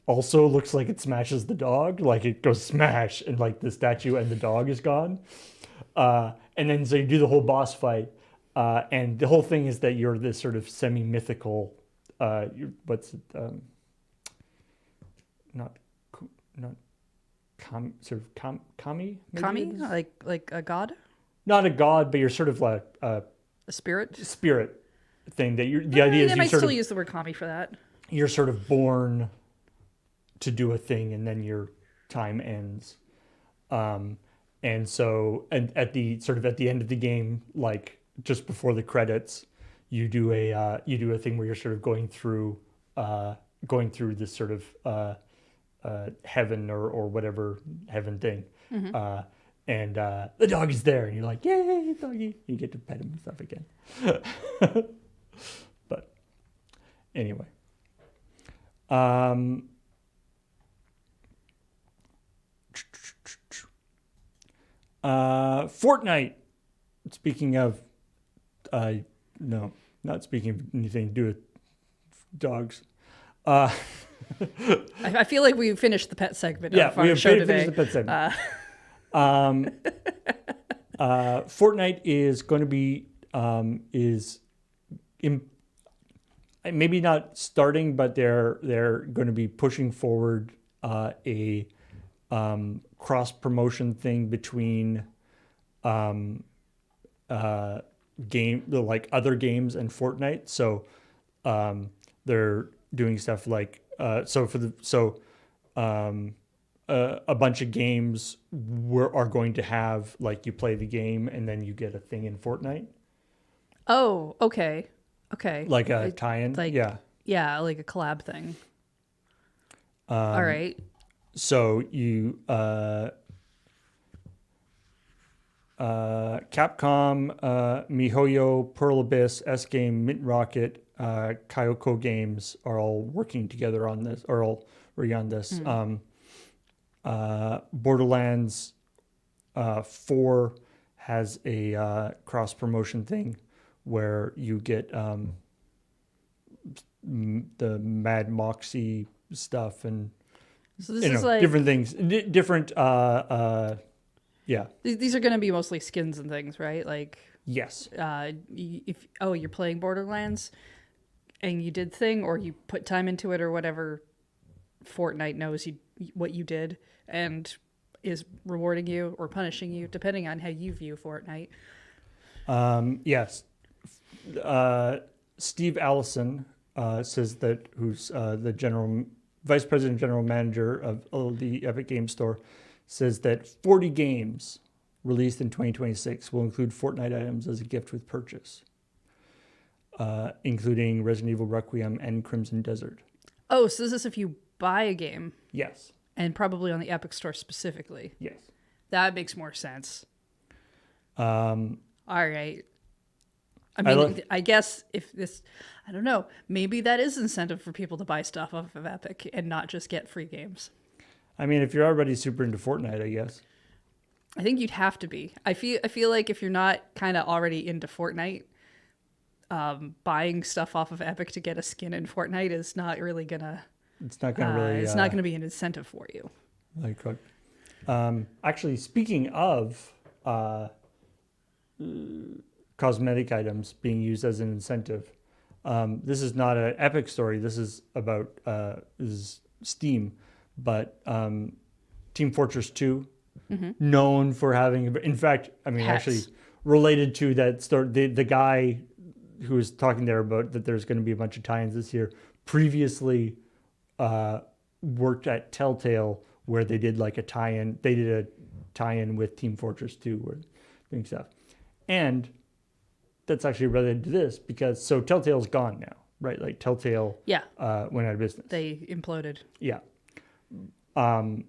also looks like it smashes the dog. Like it goes smash, and like the statue and the dog is gone. And then so you do the whole boss fight, and the whole thing is that you're this sort of semi-mythical. What's it? Kami? Maybe Kami, it is? like a god, Not a god, but you're sort of like a a spirit. spirit thing. That the idea is They you might sort still of use the word kami for that. you're sort of born to do a thing, and then your time ends. And so, and at the end of the game, like just before the credits, you do a thing where you're sort of going through this sort of heaven or whatever heaven thing. And the dog is there, and you're like, yay, doggy. You get to pet him and stuff again. But anyway. Fortnite. Speaking of, no, not speaking of anything to do with dogs. I feel like we finished the pet segment Yeah, of we our have show today. finished the pet segment. Fortnite is going to be maybe not starting, but they're going to be pushing forward a cross promotion thing between like other games and Fortnite. So they're doing stuff like a bunch of games are going to have like you play the game and then you get a thing in Fortnite. Oh, okay. Like a tie-in. Like, yeah, like a collab thing. All right. So you Capcom, MiHoYo, Pearl Abyss, S Game, Mint Rocket, Kyoko Games are all working together on this, or all working on this. Borderlands 4 has a cross promotion thing where you get the Mad Moxie stuff and So this is like different things, different. Yeah. These are going to be mostly skins and things, right? Like, Yes. if you're playing Borderlands and you did thing, or you put time into it, or whatever, Fortnite knows what you did and is rewarding you or punishing you depending on how you view Fortnite. Yes. Steve Allison says that, who's the vice president, general manager of the Epic Games Store, says that 40 games released in 2026 will include Fortnite items as a gift with purchase, including Resident Evil Requiem and Crimson Desert. Oh, so this is if you buy a game. Yes. And probably on the Epic Store specifically. Yes. That makes more sense. All right. I mean, I guess if this, I don't know, maybe that is incentive for people to buy stuff off of Epic and not just get free games. I mean, if you're already super into Fortnite, I guess. I think you'd have to be. I feel like if you're not kind of already into Fortnite, buying stuff off of Epic to get a skin in Fortnite is not really gonna. It's not gonna really. It's not gonna be an incentive for you. Like, actually, speaking of cosmetic items being used as an incentive, this is not an Epic story. This is about this is Steam, but Team Fortress 2, known for having. In fact, I mean, Hats. actually, related to that story, the guy who was talking there about that there's going to be a bunch of tie-ins this year previously worked at Telltale, where they did like a tie-in. They did a tie-in with Team Fortress 2, where doing stuff, and that's actually related to this because Telltale's gone now, right? Like Telltale, went out of business. They imploded. Yeah, and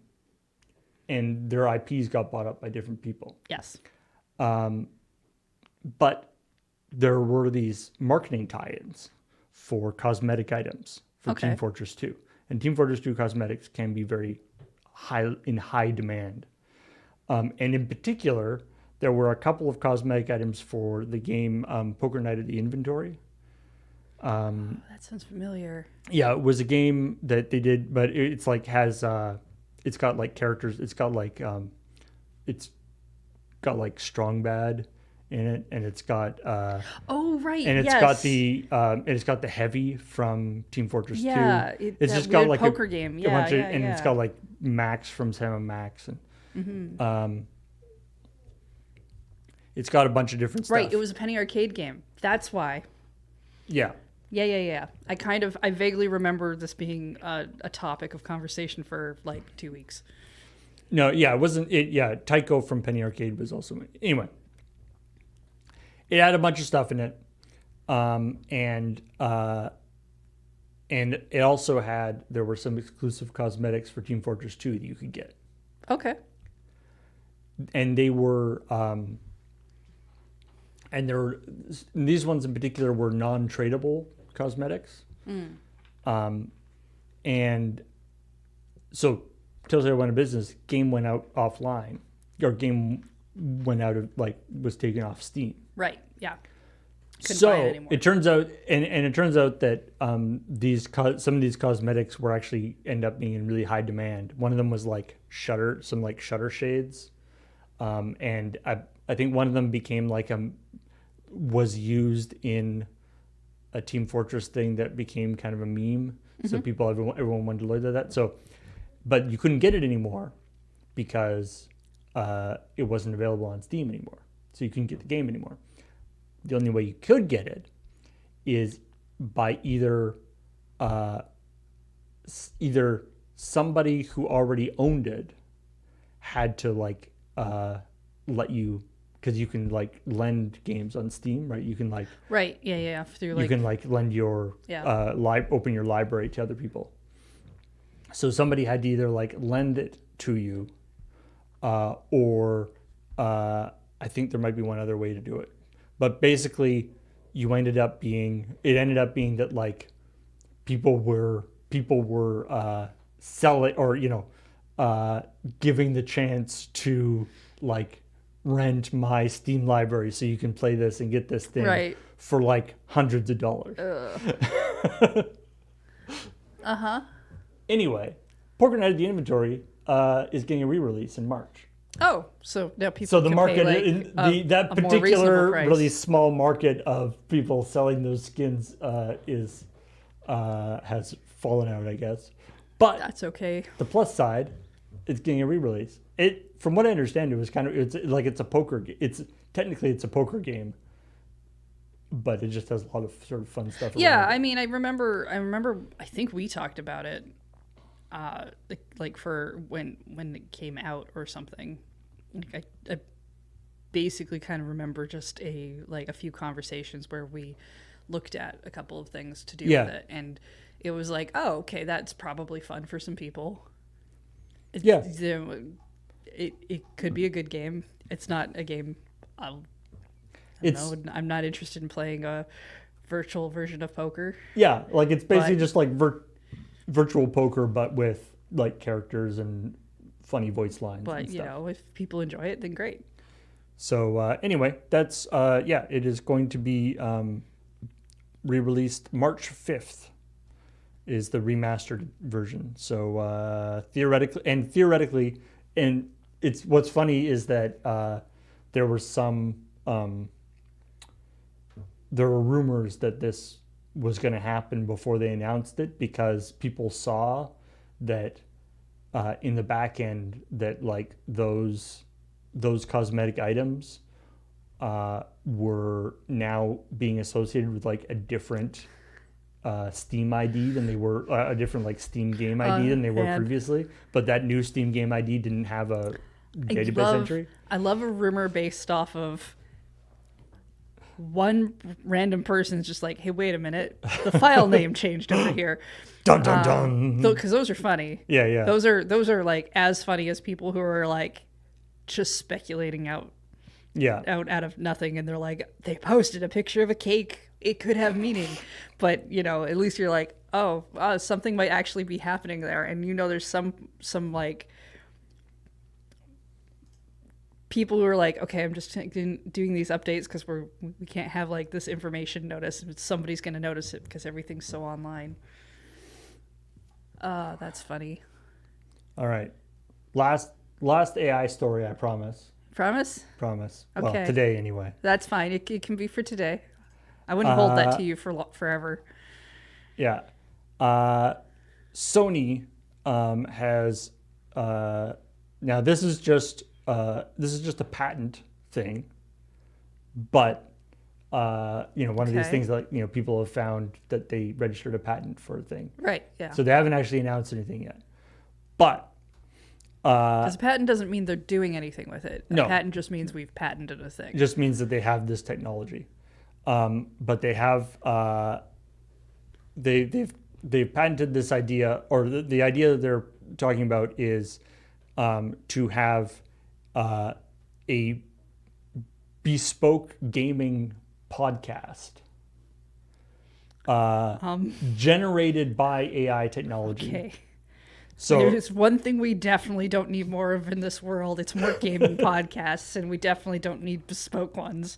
their IPs got bought up by different people. Yes. But there were these marketing tie-ins for cosmetic items for Okay. Team Fortress 2. And Team Fortress 2 cosmetics can be very high demand. And in particular, there were a couple of cosmetic items for the game Poker Night at the Inventory. That sounds familiar. Yeah, it was a game that they did, but it's like it's got like characters. It's got like Strong Bad in it, and it's got Oh right, and it's yes. got the Heavy from Team Fortress 2. It's It's that just got weird like poker a game. bunch of, Yeah, and it's yeah. got like Max from Sam and Max, and it's got a bunch of different stuff. Right, it was a penny arcade game. That's why. Yeah. Yeah. I vaguely remember this being a topic of conversation for like 2 weeks. No, yeah, it wasn't it. Yeah, Tycho from Penny Arcade was also anyway. It had a bunch of stuff in it, and And it also there were some exclusive cosmetics for Team Fortress 2 that you could get. Okay. And they were, these ones in particular were non-tradable cosmetics. And so Telltale went out of business, game went out offline, or game went out of, was taken off Steam. Right. Yeah. Couldn't So buy it anymore. it turns out, and it turns out that some of these cosmetics were actually end up being in really high demand. One of them was shutter shades, and I think one of them became was used in a Team Fortress thing that became kind of a meme. So everyone wanted to look at that. So, but you couldn't get it anymore because it wasn't available on Steam anymore. So you couldn't get the game anymore. The only way you could get it is by either somebody who already owned it had to let you, because you can lend games on Steam, right? You can Right. Yeah. Through you can lend your open your library to other people. So somebody had to either lend it to you, or I think there might be one other way to do it. But basically, it ended up being that people were selling, or giving the chance to rent my Steam library so you can play this and get this thing for hundreds of dollars. Anyway, Poker Night at the Inventory is getting a re-release in March. Oh, so now people. So the can market, pay that a more reasonable particular price. really small market of people selling those skins has fallen out, I guess. But That's okay. the plus side, it's getting a re-release. From what I understand, it's a poker. Technically it's a poker game, but it just has a lot of sort of fun stuff. Yeah, around it. I mean, I remember. I think we talked about it, for when it came out or something. I basically kind of remember just a few conversations where we looked at a couple of things to do with it, and it was oh, okay, that's probably fun for some people. It could be a good game. It's not a game. I don't know. I'm not interested in playing a virtual version of poker. Yeah, it's basically just virtual poker, but with characters and funny voice lines. But and stuff. If people enjoy it, then great. So anyway, that's it is going to be re-released March 5th. Is the remastered version. So theoretically, and it's what's funny is that there were rumors that this was going to happen before they announced it, because people saw that in the back end that those cosmetic items were now being associated with a different Steam ID than they were, a different Steam game ID than they were previously. But that new Steam game ID didn't have a database entry. I love a rumor based off of one random person's just hey, wait a minute, the file name changed over here. Dun dun dun. Because those are funny. Yeah. Those are as funny as people who are just speculating out of nothing, and they're they posted a picture of a cake. It could have meaning, but at least you're something might actually be happening there, and there's some people who are okay, I'm just doing these updates because we can't have this information notice. Somebody's going to notice it because everything's so online. That's funny. All right, last AI story. I promise. Promise. Okay. Well, today anyway. That's fine. It can be for today. I wouldn't hold that to you for forever. Yeah. Sony has now this is just a patent thing, but one of these things that people have found that they registered a patent for a thing. Right. Yeah. So they haven't actually announced anything yet, but because a patent doesn't mean they're doing anything with it. No. A patent just means we've patented a thing. It just means that they have this technology. But they have they've they've patented this idea, or the idea that they're talking about is to have a bespoke gaming podcast generated by AI technology. Okay. So There's one thing we definitely don't need more of in this world. It's more gaming podcasts, and we definitely don't need bespoke ones.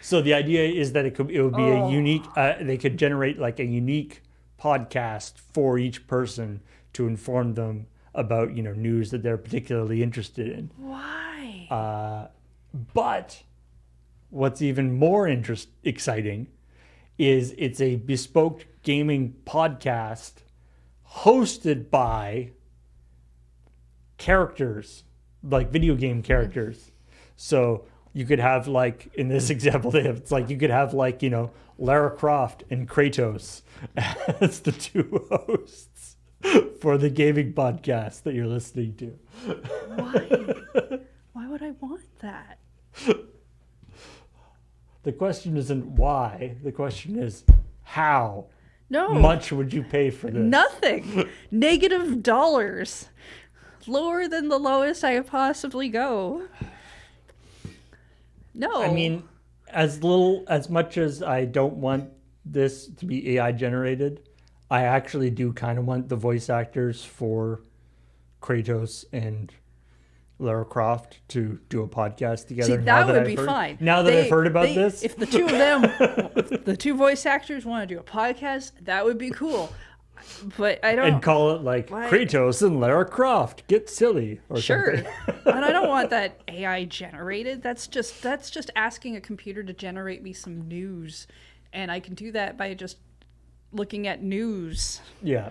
So the idea is that it would be a unique. They could generate like a unique podcast for each person to inform them about news that they're particularly interested in. Why? But what's even more exciting is it's a bespoke gaming podcast hosted by characters, like video game characters. So you could have, like, in this example, you could have Lara Croft and Kratos as the two hosts for the gaming podcast that you're listening to. Why? Why would I want that? The question isn't why. The question is how No. much would you pay for this? Nothing. $. Lower than the lowest I could possibly go. No. I mean, as much as I don't want this to be AI generated, I actually do kind of want the voice actors for Kratos and Lara Croft to do a podcast together. See, that would be fine. Now that I've heard about this, if the two of them, if the two voice actors want to do a podcast, that would be cool. But I don't. and call it like Why? Kratos and Lara Croft get silly or Sure, something. but I don't want that AI generated. That's just asking a computer to generate me some news, and I can do that by just looking at news. Yeah.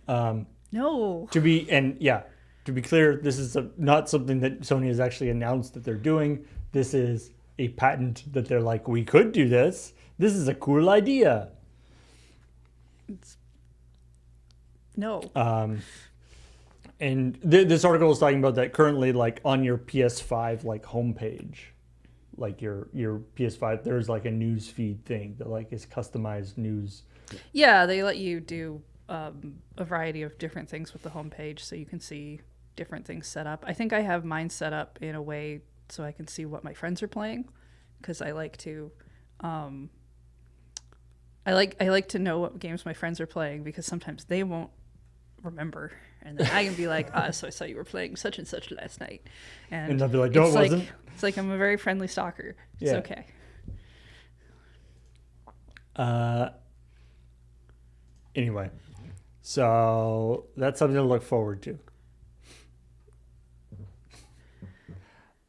No. To be clear, this is not something that Sony has actually announced that they're doing. This is a patent that they're like, we could do this. This is a cool idea. No. And this article is talking about that currently, like on your PS5 like homepage, like your PS5, there's like a news feed thing that like is customized news. Yeah, they let you do a variety of different things with the homepage, so you can see different things set up. I think I have mine set up in a way so I can see what my friends are playing, because I like to. I like to know what games my friends are playing, because sometimes they won't remember, and then I can be like, so I saw you were playing such and such last night, And they'll be like, no, it's it wasn't. It's like I'm a very friendly stalker. It's Yeah. okay. Anyway, so that's something to look forward to.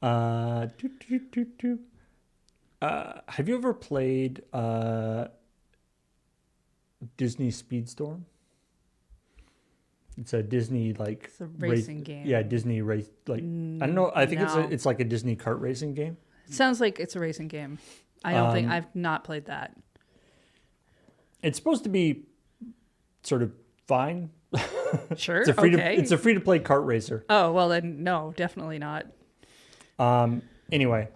Have you ever played Disney Speedstorm? It's a Disney like It's a racing game. Yeah, Disney race I don't know. I think No. it's like a Disney kart racing game. It sounds like it's a racing game. I don't think I've not played that. It's supposed to be sort of fine. Sure. It's a free to play kart racer. Oh, well then no, definitely not. Anyway,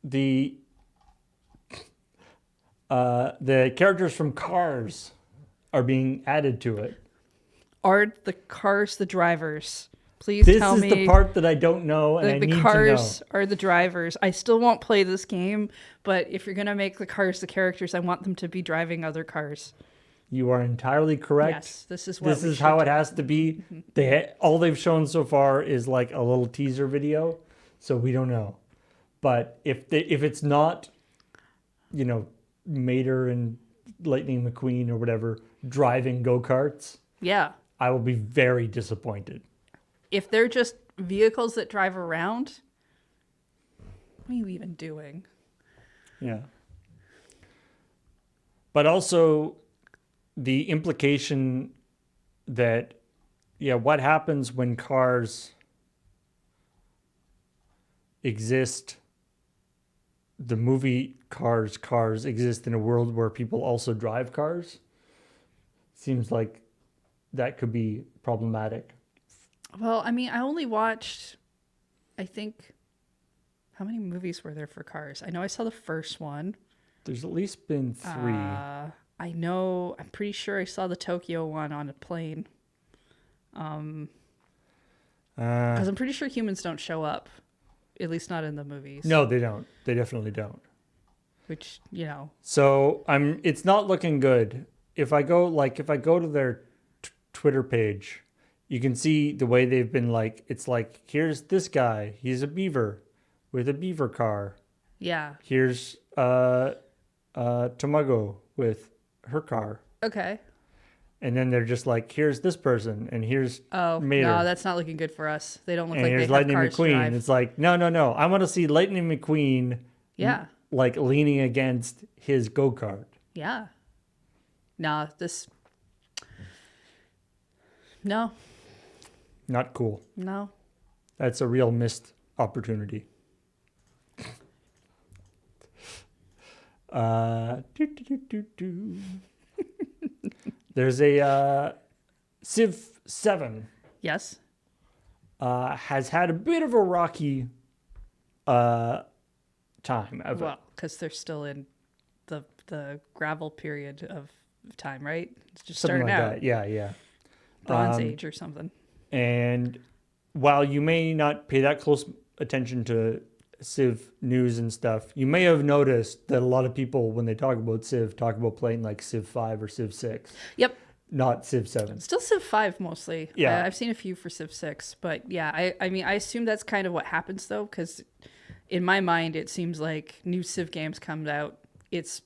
the characters from Cars are being added to it. Are the cars the drivers? Please This tell is me the part that I don't know, and I the need cars to are the drivers. I still won't play this game, but if you're gonna make the cars the characters, I want them to be driving other cars. know. You are entirely correct. Yes, this is what This we is should how it do. has to be. All they've shown so far is like a little teaser video, so we don't know. But if it's not, Mater and Lightning McQueen or whatever driving go-karts, Yeah. I will be very disappointed. If they're just vehicles that drive around, what are you even doing? Yeah. But also the implication that, what happens when cars exist, the movie Cars exist in a world where people also drive cars? Seems like that could be problematic. Well, I mean, I only watched, I think, how many movies were there for Cars? I know I saw the first one. There's at least been 3. I know. I'm pretty sure I saw the Tokyo one on a plane. Because I'm pretty sure humans don't show up, at least not in the movies. No, they don't. They definitely don't. Which, you know. So it's not looking good. If I go to their Twitter page, you can see the way they've been like, it's like, here's this guy. He's a beaver with a beaver car. Yeah. Here's Tomago with her car. Okay. And then they're just like, here's this person, and here's Mater. No, that's not looking good for us. They don't look and like they here's have Lightning cars to McQueen. drive. It's like, no. I want to see Lightning McQueen Yeah. like leaning against his go-kart. Yeah. Nah, No. Not cool. No. That's a real missed opportunity. There's a Civ 7 Yes. has had a bit of a rocky time of it. Well, because they're still in the gravel period of time, right? It's just Something starting like out. that. Yeah. Bronze Age or something. And while you may not pay that close attention to Civ news and stuff, you may have noticed that a lot of people, when they talk about Civ, talk about playing like Civ 5 or Civ 6, Yep. not Civ 7. Still Civ 5 mostly. Yeah. I've seen a few for Civ 6, but yeah, I mean, I assume that's kind of what happens though, because in my mind, it seems like new Civ games come out, it's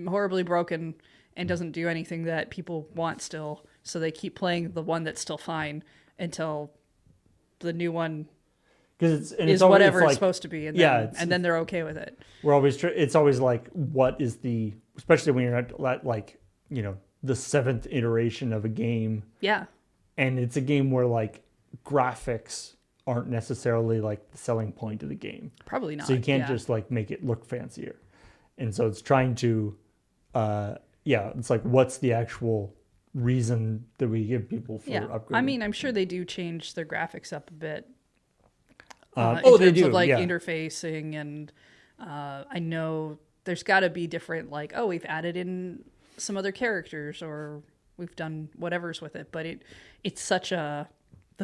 horribly broken and doesn't do anything that people want still, so they keep playing the one that's still fine until the new one Because is whatever it's supposed to be, and then they're okay with it. We're always it's always like, what is the, especially when you're not like, you know, the 7th iteration of a game, Yeah. and it's a game where like graphics aren't necessarily like the selling point of the game. Probably not. So you can't yeah. just like make it look fancier. And so it's trying to, it's like, what's the actual reason that we give people for upgrading? I mean, I'm sure they do change their graphics up a bit. They terms do. Of like yeah. interfacing, and I know there's got to be different, like, oh, we've added in some other characters, or we've done whatever's with it. But it's such the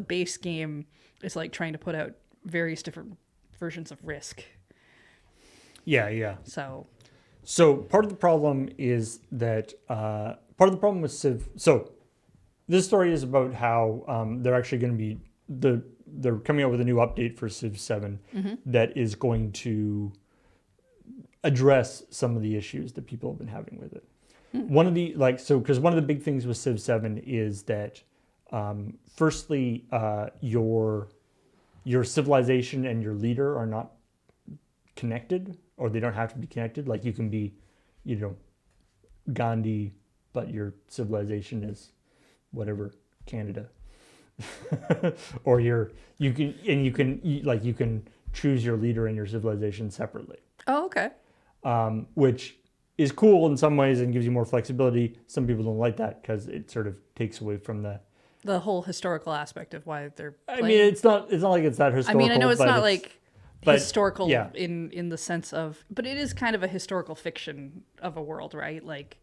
base game is like trying to put out various different versions of Risk. Yeah. So part of the problem is that part of the problem with Civ. So this story is about how they're actually going to be they're coming out with a new update for Civ 7 that is going to address some of the issues that people have been having with it. One of the because one of the big things with Civ 7 is that firstly your civilization and your leader are not connected, or they don't have to be connected. Like you can be, you know, Gandhi, but your civilization is whatever, Canada. Or you can choose your leader and your civilization separately. Oh, okay. Which is cool in some ways and gives you more flexibility. Some people don't like that because it sort of takes away from the whole historical aspect of why they're playing. I mean, it's not like it's that historical. I mean, I know it's not like historical yeah. in the sense of, but it is kind of a historical fiction of a world, right? Like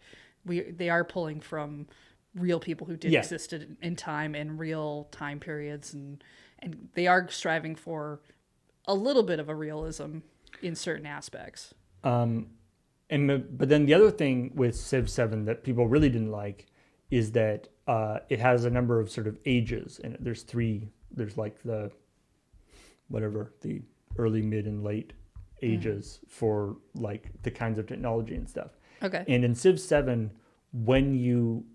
they are pulling from real people who did exist in time and real time periods, and they are striving for a little bit of a realism in certain aspects. But then the other thing with Civ 7 that people really didn't like is that it has a number of sort of ages, and there's like the early, mid, and late ages for like the kinds of technology and stuff. Okay. And in Civ 7, when you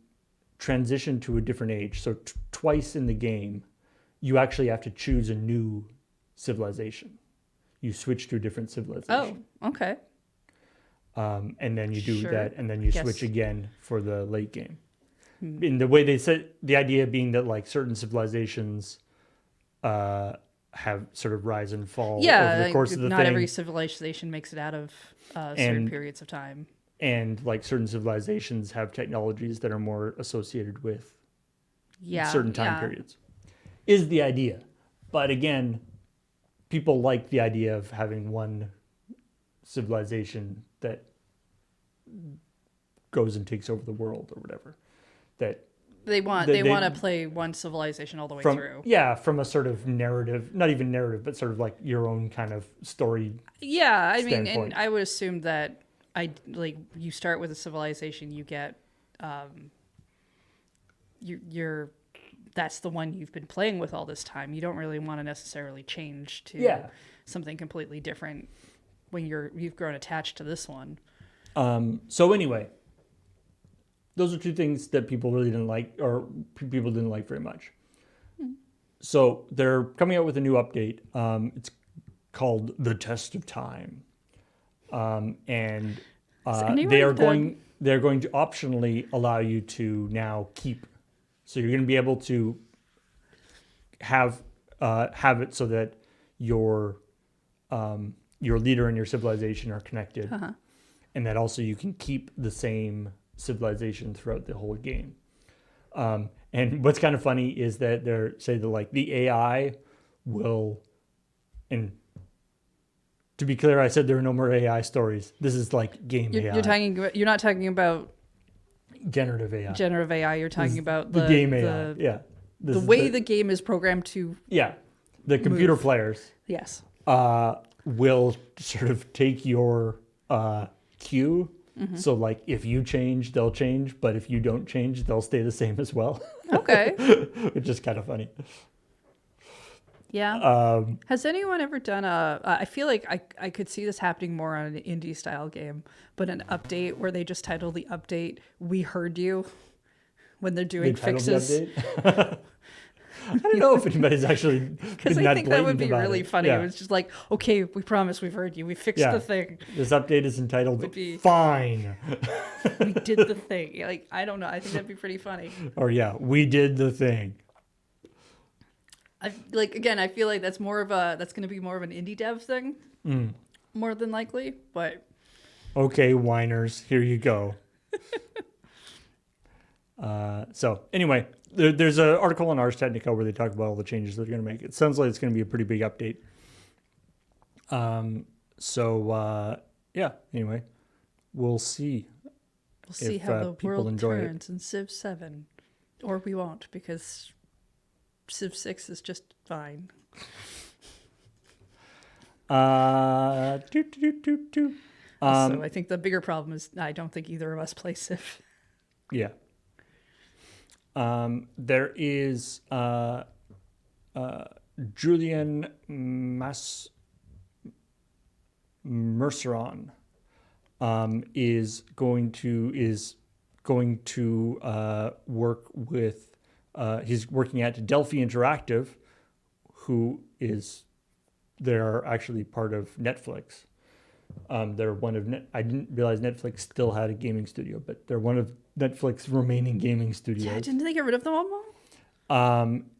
transition to a different age, so twice in the game, you actually have to choose a new civilization. You switch to a different civilization. Oh, okay. And then you do Sure. that, and then you Yes. switch again for the late game. In the way they said, the idea being that like certain civilizations have sort of rise and fall over the course of the not thing. every civilization makes it out of certain periods of time. And like certain civilizations have technologies that are more associated with certain time periods, is the idea. But again, people like the idea of having one civilization that goes and takes over the world or whatever. That They want to play one civilization all the way from through. from a sort of narrative, not even narrative, but sort of like your own kind of story. Yeah, I mean, and standpoint. I would assume that you start with a civilization, you get you're that's the one you've been playing with all this time. You don't really want to necessarily change to something completely different when you've grown attached to this one. So anyway, those are two things that people really didn't like, or people didn't like very much. So they're coming out with a new update. It's called The Test of Time, and they're going to optionally allow you to now keep. So you're going to be able to have it so that your leader and your civilization are connected, and that also you can keep the same civilization throughout the whole game. And what's kind of funny is that they're saying that like the AI will, and to be clear, I said there are no more AI stories. This is like game AI. You're not talking about generative AI. Generative AI. You're talking about the game AI. The way the game is programmed to. Yeah, the computer players. Yes. Will sort of take your cue. Mm-hmm. So like if you change, they'll change, but if you don't change, they'll stay the same as well. Okay. Which is kind of funny. Yeah. Has anyone ever done I feel like I could see this happening more on an indie style game, but an update where they just title the update "We Heard You" when they're doing fixes. The I don't know if anybody's actually because I think that would be really funny. Yeah. It was just like, okay, we promise we've heard you. We fixed the thing. This update is entitled "Fine." We did the thing. Like I don't know. I think that'd be pretty funny. Or we did the thing. I feel like that's going to be more of an indie dev thing, more than likely. But okay, whiners, here you go. So anyway, there's an article on Ars Technica where they talk about all the changes they're going to make. It sounds like it's going to be a pretty big update. Anyway, we'll see. We'll see how the world turns in Civ 7, or we won't because Civ 6 is just fine. So I think the bigger problem is I don't think either of us play Civ. Yeah. There is Julian Merceron is going to work with. He's working at Delphi Interactive, they're actually part of Netflix. They're one of I didn't realize Netflix still had a gaming studio, but they're one of Netflix remaining gaming studios. Yeah, didn't they get rid of them all?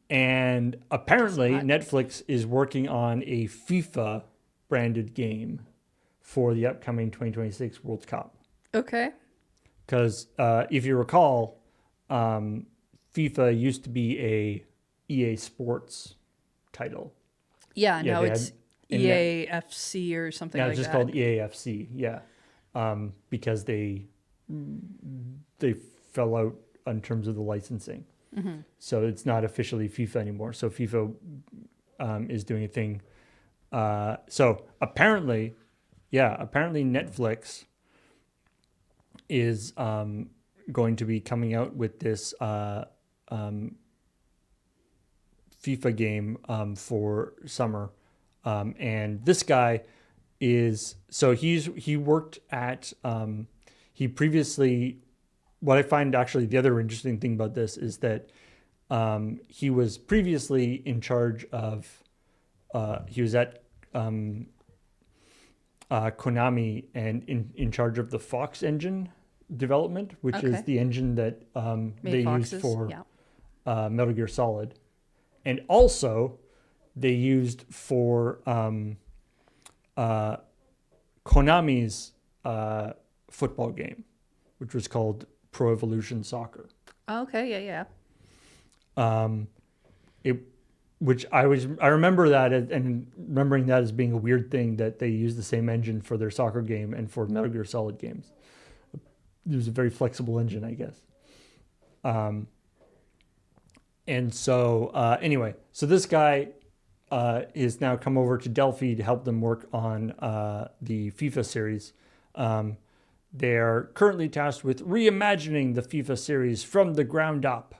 And apparently Netflix is working on a FIFA branded game for the upcoming 2026 World Cup. Okay. Because if you recall, FIFA used to be a EA Sports title. Yeah, now it's EAFC or something like that. Now it's just called EAFC, yeah. Because they fell out in terms of the licensing. Mm-hmm. So it's not officially FIFA anymore. So FIFA is doing a thing. So apparently Netflix is going to be coming out with this FIFA game for summer. And this guy he worked at, he previously, what I find actually the other interesting thing about this is that he was previously in charge of, he was at Konami and in charge of the Fox engine development, which is the engine that they used for Metal Gear Solid. And also they used for Konami's football game, which was called Pro Evolution Soccer. Okay, yeah. I remember that and remembering that as being a weird thing that they use the same engine for their soccer game and for Metal Gear Solid games. use a very flexible engine, I guess. And so anyway, so this guy is now come over to Delphi to help them work on the FIFA series. They're currently tasked with reimagining the FIFA series from the ground up.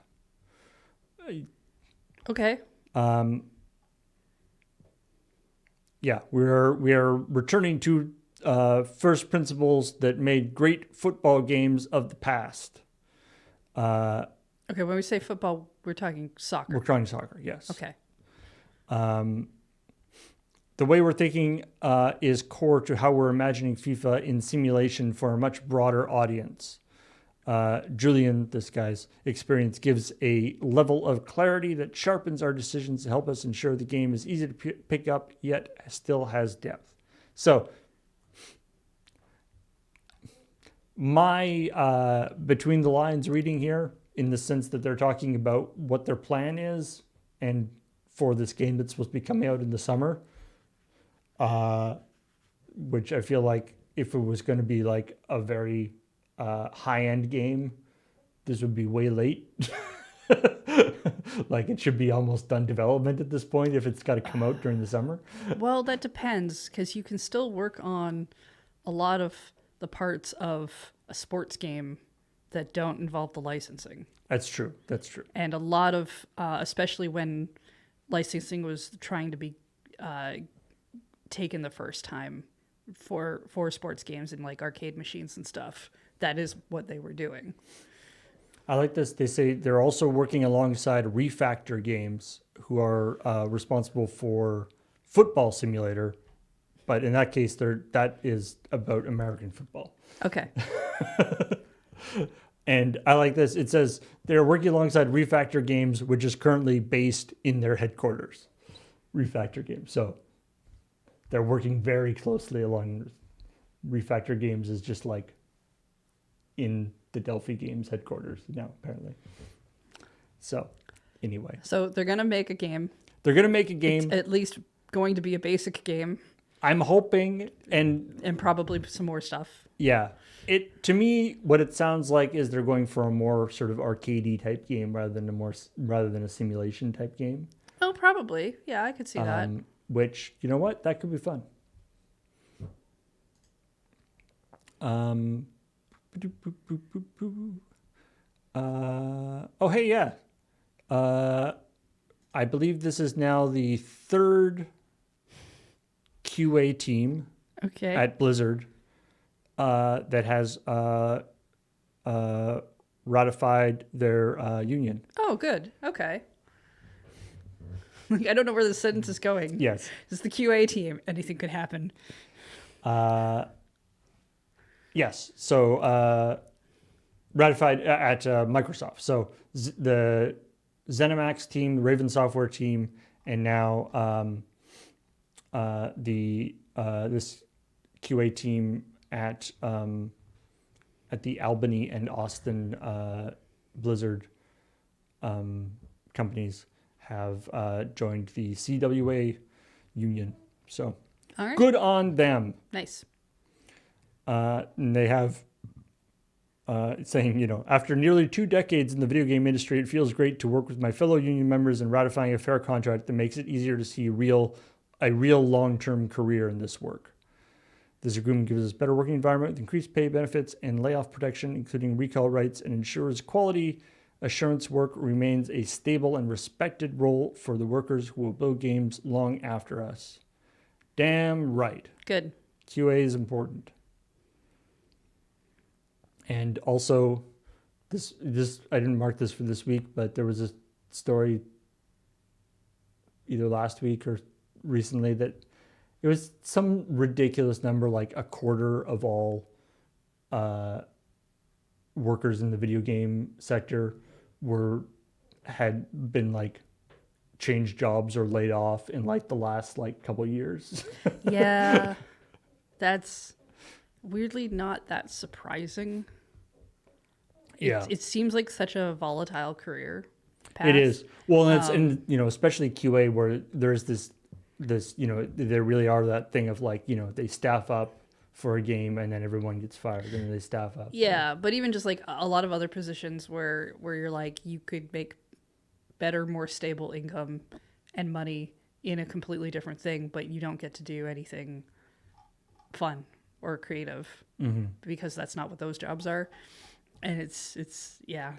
Okay. Yeah, we are returning to first principles that made great football games of the past. Okay, when we say football, we're talking soccer. We're talking soccer, yes. Okay. The way we're thinking is core to how we're imagining FIFA in simulation for a much broader audience. Julian, this guy's experience, gives a level of clarity that sharpens our decisions to help us ensure the game is easy to pick up, yet still has depth. So, my between the lines reading here, in the sense that they're talking about what their plan is, and for this game that's supposed to be coming out in the summer, which I feel like if it was going to be like a very high-end game, this would be way late. Like it should be almost done development at this point if it's got to come out during the summer. Well, that depends, because you can still work on a lot of the parts of a sports game that don't involve the licensing. That's true. That's true. And a lot of, especially when licensing was trying to be taken the first time for sports games and like arcade machines and stuff, that is what they were doing. I like this. They say they're also working alongside Refactor Games, who are responsible for Football Simulator, but in that case, that is about American football. Okay. And I like this. It says they're working alongside Refactor Games, which is currently based in their headquarters. Refactor Games. So they're working very closely along. Refactor Games is just like in the Delphi Games headquarters now, apparently. So anyway. So they're going to make a game. They're going to make a game. It's at least going to be a basic game. I'm hoping, and probably some more stuff. Yeah. To me, what it sounds like is they're going for a more sort of arcadey type game rather than a simulation type game. Oh, probably. Yeah, I could see that. Which, you know what? That could be fun. Oh, hey, yeah. I believe this is now the third QA team at Blizzard that has ratified their union. Oh, good. Okay. I don't know where this sentence is going. Yes. It's the QA team. Anything could happen. Yes. So ratified at Microsoft. So the ZeniMax team, the Raven Software team, and now this QA team at the Albany and Austin Blizzard companies have joined the CWA union. So all right. Good on them. Nice. And they have saying, after nearly 2 decades in the video game industry, it feels great to work with my fellow union members in ratifying a fair contract that makes it easier to see a real long-term career in this work. This agreement gives us a better working environment with increased pay benefits and layoff protection, including recall rights, and ensures quality assurance work remains a stable and respected role for the workers who will build games long after us. Damn right. Good. QA is important. And also, this I didn't mark this for this week, but there was a story either last week or recently that it was some ridiculous number, like a quarter of all workers in the video game sector had been like changed jobs or laid off in like the last like couple of years. Yeah, that's weirdly not that surprising. It seems like such a volatile career path. It is. Well, and especially QA, where there's this there really are that thing of like, they staff up for a game, and then everyone gets fired, and then they staff up. Yeah, but even just like a lot of other positions where you're like you could make better, more stable income and money in a completely different thing, but you don't get to do anything fun or creative because that's not what those jobs are. And it's yeah.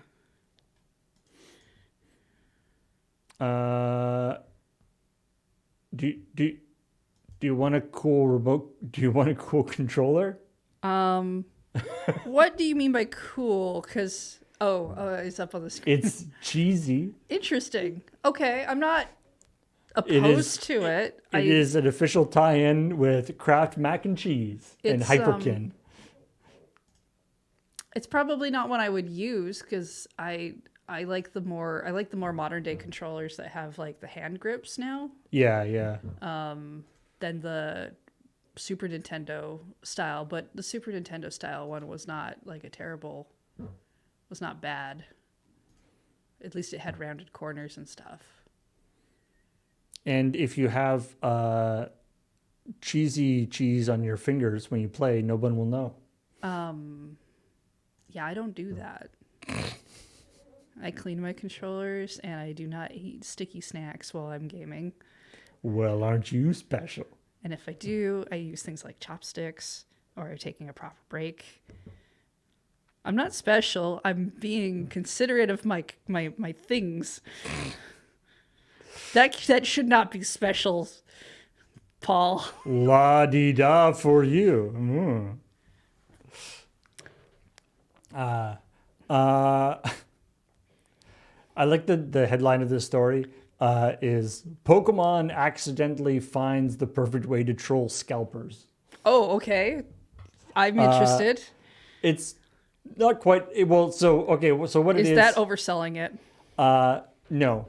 Do you want a cool remote? Do you want a cool controller? What do you mean by cool? Because it's up on the screen. It's cheesy. Interesting. Okay, I'm not opposed to it. It is an official tie-in with Kraft mac and cheese and It's, Hyperkin. It's probably not one I would use because I like the more modern day controllers that have like the hand grips now Yeah. than the Super Nintendo style. But the Super Nintendo style one was not like was not bad. At least it had rounded corners and stuff. And if you have cheesy cheese on your fingers when you play, no one will know. Yeah, I don't do that. I clean my controllers and I do not eat sticky snacks while I'm gaming. Well, aren't you special? And if I do, I use things like chopsticks or taking a proper break. I'm not special. I'm being considerate of my things. That should not be special, Paul. La-di-da for you. I like the headline of this story is Pokemon accidentally finds the perfect way to troll scalpers. Oh, okay. I'm interested. It's not quite well. So what it is? Is that overselling it? No.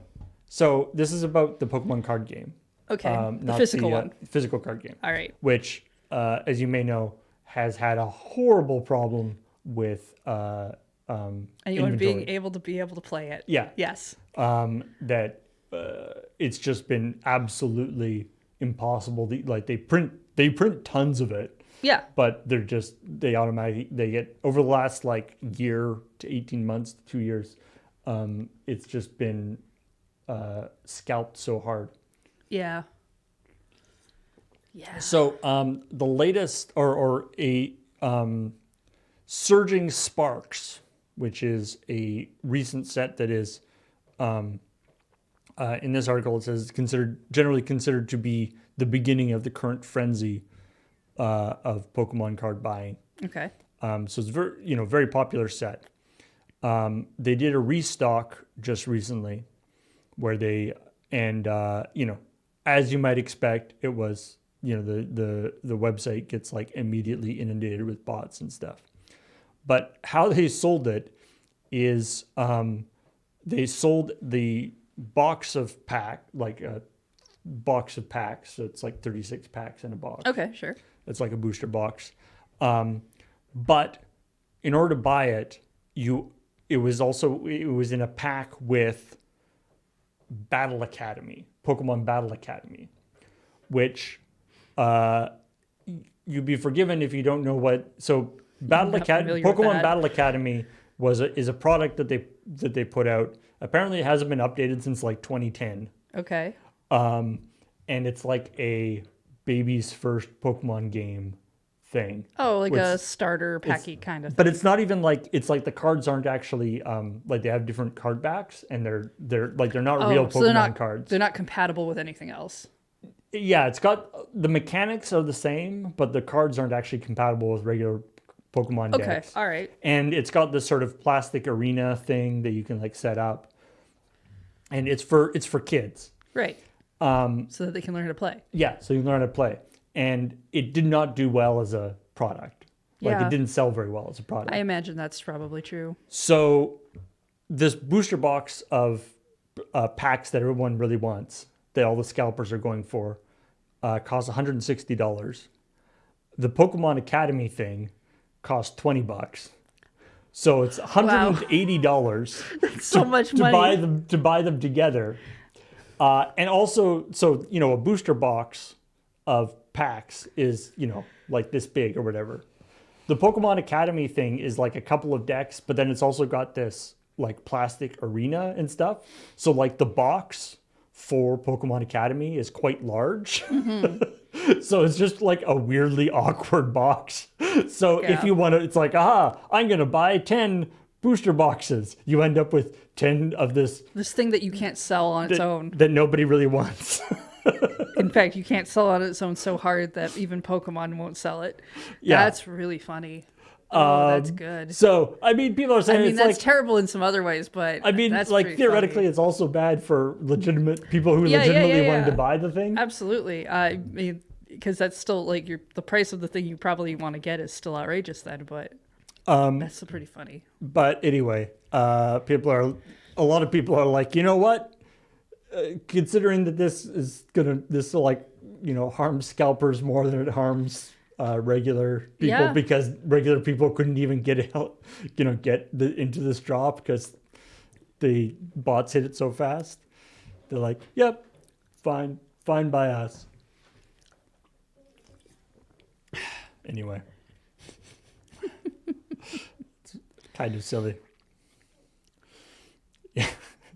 So this is about the Pokemon card game. Okay, the not physical one. Physical card game. All right. Which, as you may know, has had a horrible problem with Anyone inventory. being able to play it. Yeah. Yes. That it's just been absolutely impossible. They print tons of it. Yeah. But they automatically get over the last like year to 18 months, 2 years. It's just been scalped so hard. Yeah. Yeah. So the latest or a Surging Sparks, which is a recent set that is in this article it says generally considered to be the beginning of the current frenzy of Pokemon card buying. Okay. So it's very popular set. They did a restock just recently where they as you might expect, it was the website gets like immediately inundated with bots and stuff. But how they sold it is they sold the box of packs, so it's like 36 packs in a box. Okay, sure. It's like a booster box. But in order to buy it, it was in a pack with Pokemon Battle Academy, which you'd be forgiven if you don't know what. So Pokemon Battle Academy is a product that they put out. Apparently, it hasn't been updated since like 2010. Okay. And it's like a baby's first Pokemon game thing. Oh, like a starter packy kind of thing. But it's not even like the cards aren't actually like they have different card backs and they're not real Pokemon cards. They're not compatible with anything else. Yeah, it's got the mechanics are the same, but the cards aren't actually compatible with regular Pokemon decks. Okay, all right. And it's got this sort of plastic arena thing that you can like set up. And it's for kids. Right. So that they can learn how to play. Yeah, so you can learn how to play. And it did not do well as a product. It didn't sell very well as a product. I imagine that's probably true. So this booster box of packs that everyone really wants, that all the scalpers are going for, costs $160. The Pokemon Academy thing costs $20. So it's $180 That's so much to money. buy them together. And also, so a booster box of packs is, like this big or whatever. The Pokemon Academy thing is like a couple of decks, but then it's also got this like plastic arena and stuff. So like the box for Pokemon Academy is quite large. So it's just like a weirdly awkward box. So if you want to, it's like, I'm going to buy 10 booster boxes. You end up with 10 of this thing that you can't sell on its own. that nobody really wants. In fact, you can't sell it on its own so hard that even Pokemon won't sell it. Yeah. That's really funny. Oh, that's good. So, I mean, people are saying it's that's like terrible in some other ways, but I mean, that's like theoretically, funny. it's also bad for legitimate people who legitimately wanted to buy the thing. Absolutely. I mean, because that's still like the price of the thing you probably want to get is still outrageous then, but that's still pretty funny. But anyway, a lot of people are like, you know what? Considering that this will like, harm scalpers more than it harms regular people, because regular people couldn't even get out, into this drop because the bots hit it so fast. They're like, yep, fine by us. Anyway, it's kind of silly. Yeah.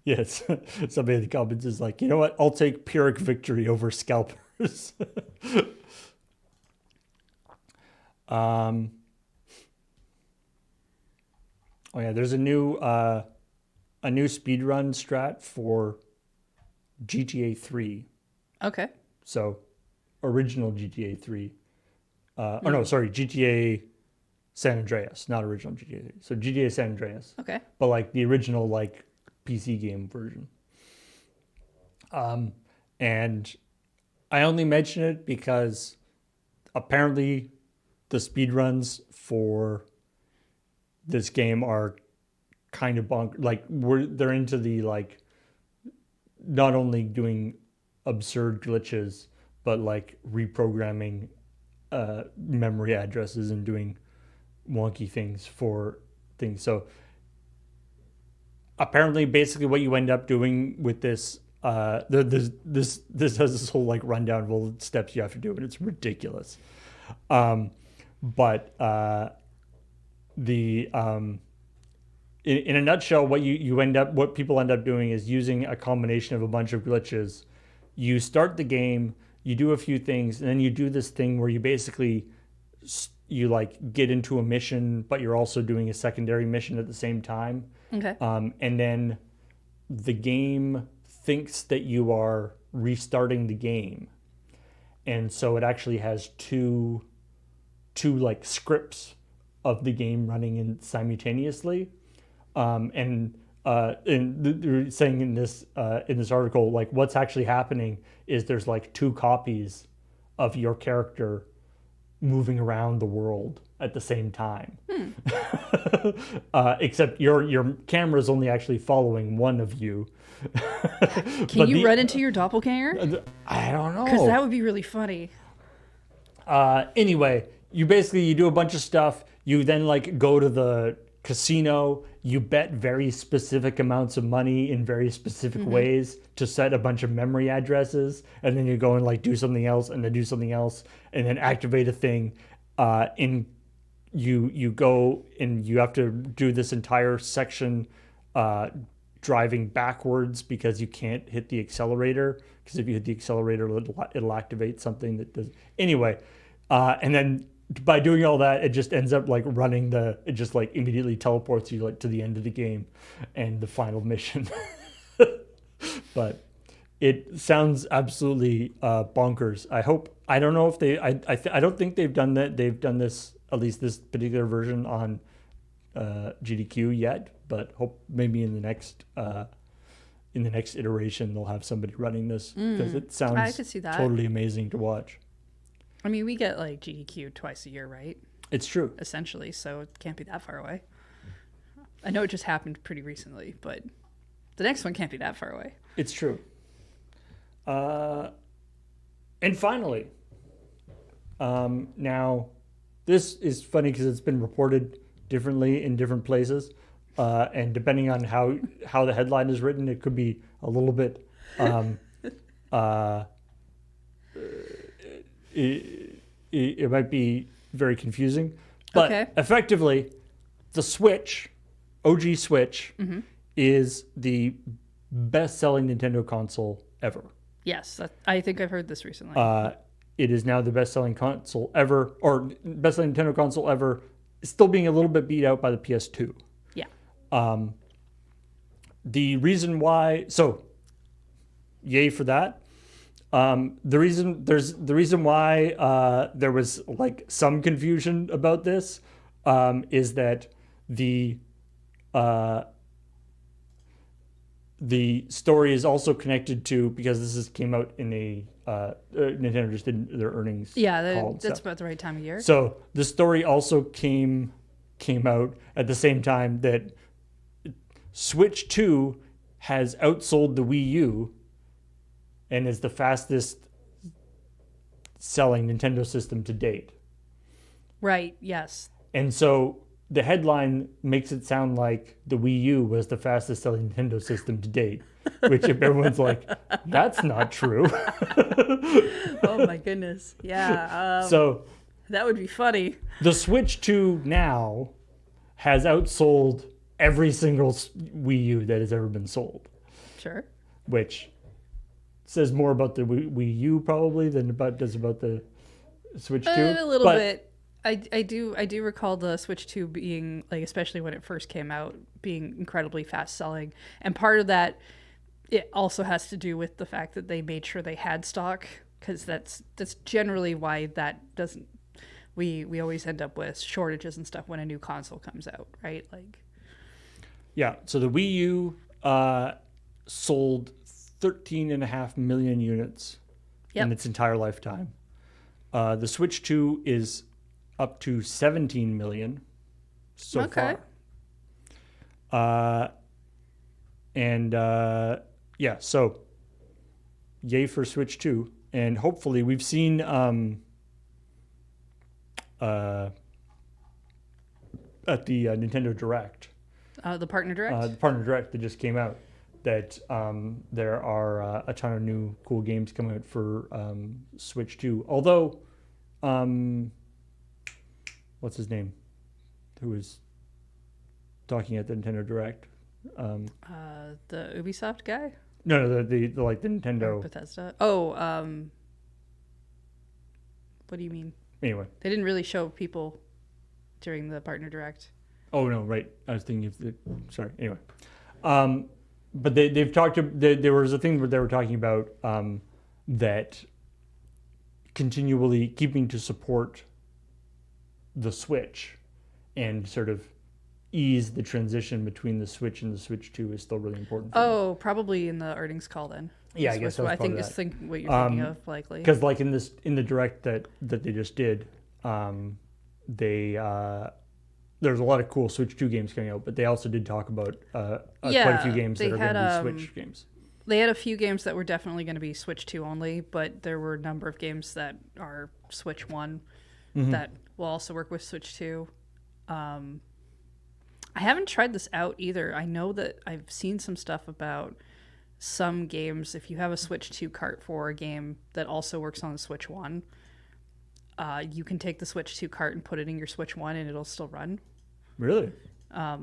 Yes. Somebody in the comments is like, you know what? I'll take Pyrrhic victory over scalpers. Oh yeah, there's a new speedrun strat for GTA 3. Okay. So, original GTA 3. GTA San Andreas, not original GTA 3. So GTA San Andreas. Okay. But like the original like PC game version. And I only mention it because apparently the speedruns for this game are kind of like they're into the like not only doing absurd glitches but like reprogramming memory addresses and doing wonky things for things. So apparently basically what you end up doing with this this has this whole like rundown of all the steps you have to do, and it's ridiculous. But in a nutshell, what people end up doing is using a combination of a bunch of glitches. You start the game, you do a few things, and then you do this thing where you basically you like get into a mission, but you're also doing a secondary mission at the same time. Okay. And then the game thinks that you are restarting the game, and so it actually has two like scripts of the game running in simultaneously. They're saying in this article, like what's actually happening is there's like two copies of your character moving around the world at the same time. Except your camera is only actually following one of you. Can you run into your doppelganger? I don't know. Because that would be really funny. Anyway, you do a bunch of stuff. You then like go to the casino. You bet very specific amounts of money in very specific ways to set a bunch of memory addresses, and then you go and like do something else, and then do something else, and then activate a thing. You go and you have to do this entire section driving backwards because you can't hit the accelerator, because if you hit the accelerator it'll activate something that does anyway. And then by doing all that, it just ends up like it just like immediately teleports you like to the end of the game and the final mission. But it sounds absolutely bonkers. I don't know if I don't think they've done that. They've done this, at least this particular version, on GDQ yet, but hope maybe in the next iteration they'll have somebody running this, because it sounds I could see that. Totally amazing to watch. I mean, we get like GDQ twice a year, right? It's true. Essentially, so it can't be that far away. I know it just happened pretty recently, but the next one can't be that far away. It's true. And finally, now this is funny because it's been reported differently in different places, and depending on how the headline is written, it could be a little bit it might be very confusing. But Okay. effectively, the Switch, OG Switch, is the best-selling Nintendo console ever. Yes, I think I've heard this recently. It is now the best-selling console ever, or best-selling Nintendo console ever, still being a little bit beat out by the PS2. Yeah. The reason why, so, yay for that. The reason why there was like some confusion about this is that the story is also connected to, because came out in a Nintendo just did their earnings Yeah, call and that's stuff. about the right time of year. So the story also came out at the same time that Switch 2 has outsold the Wii U and is the fastest selling Nintendo system to date. Right, yes. And so the headline makes it sound like the Wii U was the fastest selling Nintendo system to date, which everyone's like, that's not true. Oh my goodness. Yeah. So That would be funny. the Switch 2 now has outsold every single Wii U that has ever been sold, Sure. which says more about the Wii U probably than about the Switch 2. A little But bit. I do recall the Switch 2 being, like, especially when it first came out, being incredibly fast selling. And part of that, it also has to do with the fact that they made sure they had stock, because that's generally why that doesn't, we always end up with shortages and stuff when a new console comes out, right? Like, yeah, so the Wii U sold 13.5 million units Yep. in its entire lifetime. The Switch 2 is up to 17 million so Okay. far. Yeah, so yay for Switch 2. And hopefully we've seen at the Nintendo Direct, The partner direct? the partner direct that just came out, that there are a ton of new cool games coming out for Switch 2. Although, what's his name? Who was talking at the Nintendo Direct? The Ubisoft guy? No, the like the Or Nintendo. Bethesda? Oh, what do you mean? Anyway. They didn't really show people during the partner direct. Oh no, right. I was thinking of the. Sorry. Anyway, but they've talked. There was a thing where they were talking about that continually keeping to support the Switch and sort of ease the transition between the Switch and the Switch 2 is still really important. Oh, probably in the earnings call then. Yeah, I guess that was I part think of is that. what you're thinking of, likely. Because like in the direct that they just did, they there's a lot of cool Switch 2 games coming out, but they also did talk about quite a few games that are going to be Switch games. They had a few games that were definitely going to be Switch 2 only, but there were a number of games that are Switch 1 that will also work with Switch 2. I haven't tried this out either. I know that I've seen some stuff about some games. If you have a Switch 2 cart for a game that also works on the Switch 1, you can take the Switch 2 cart and put it in your Switch 1 and it'll still run. Really? I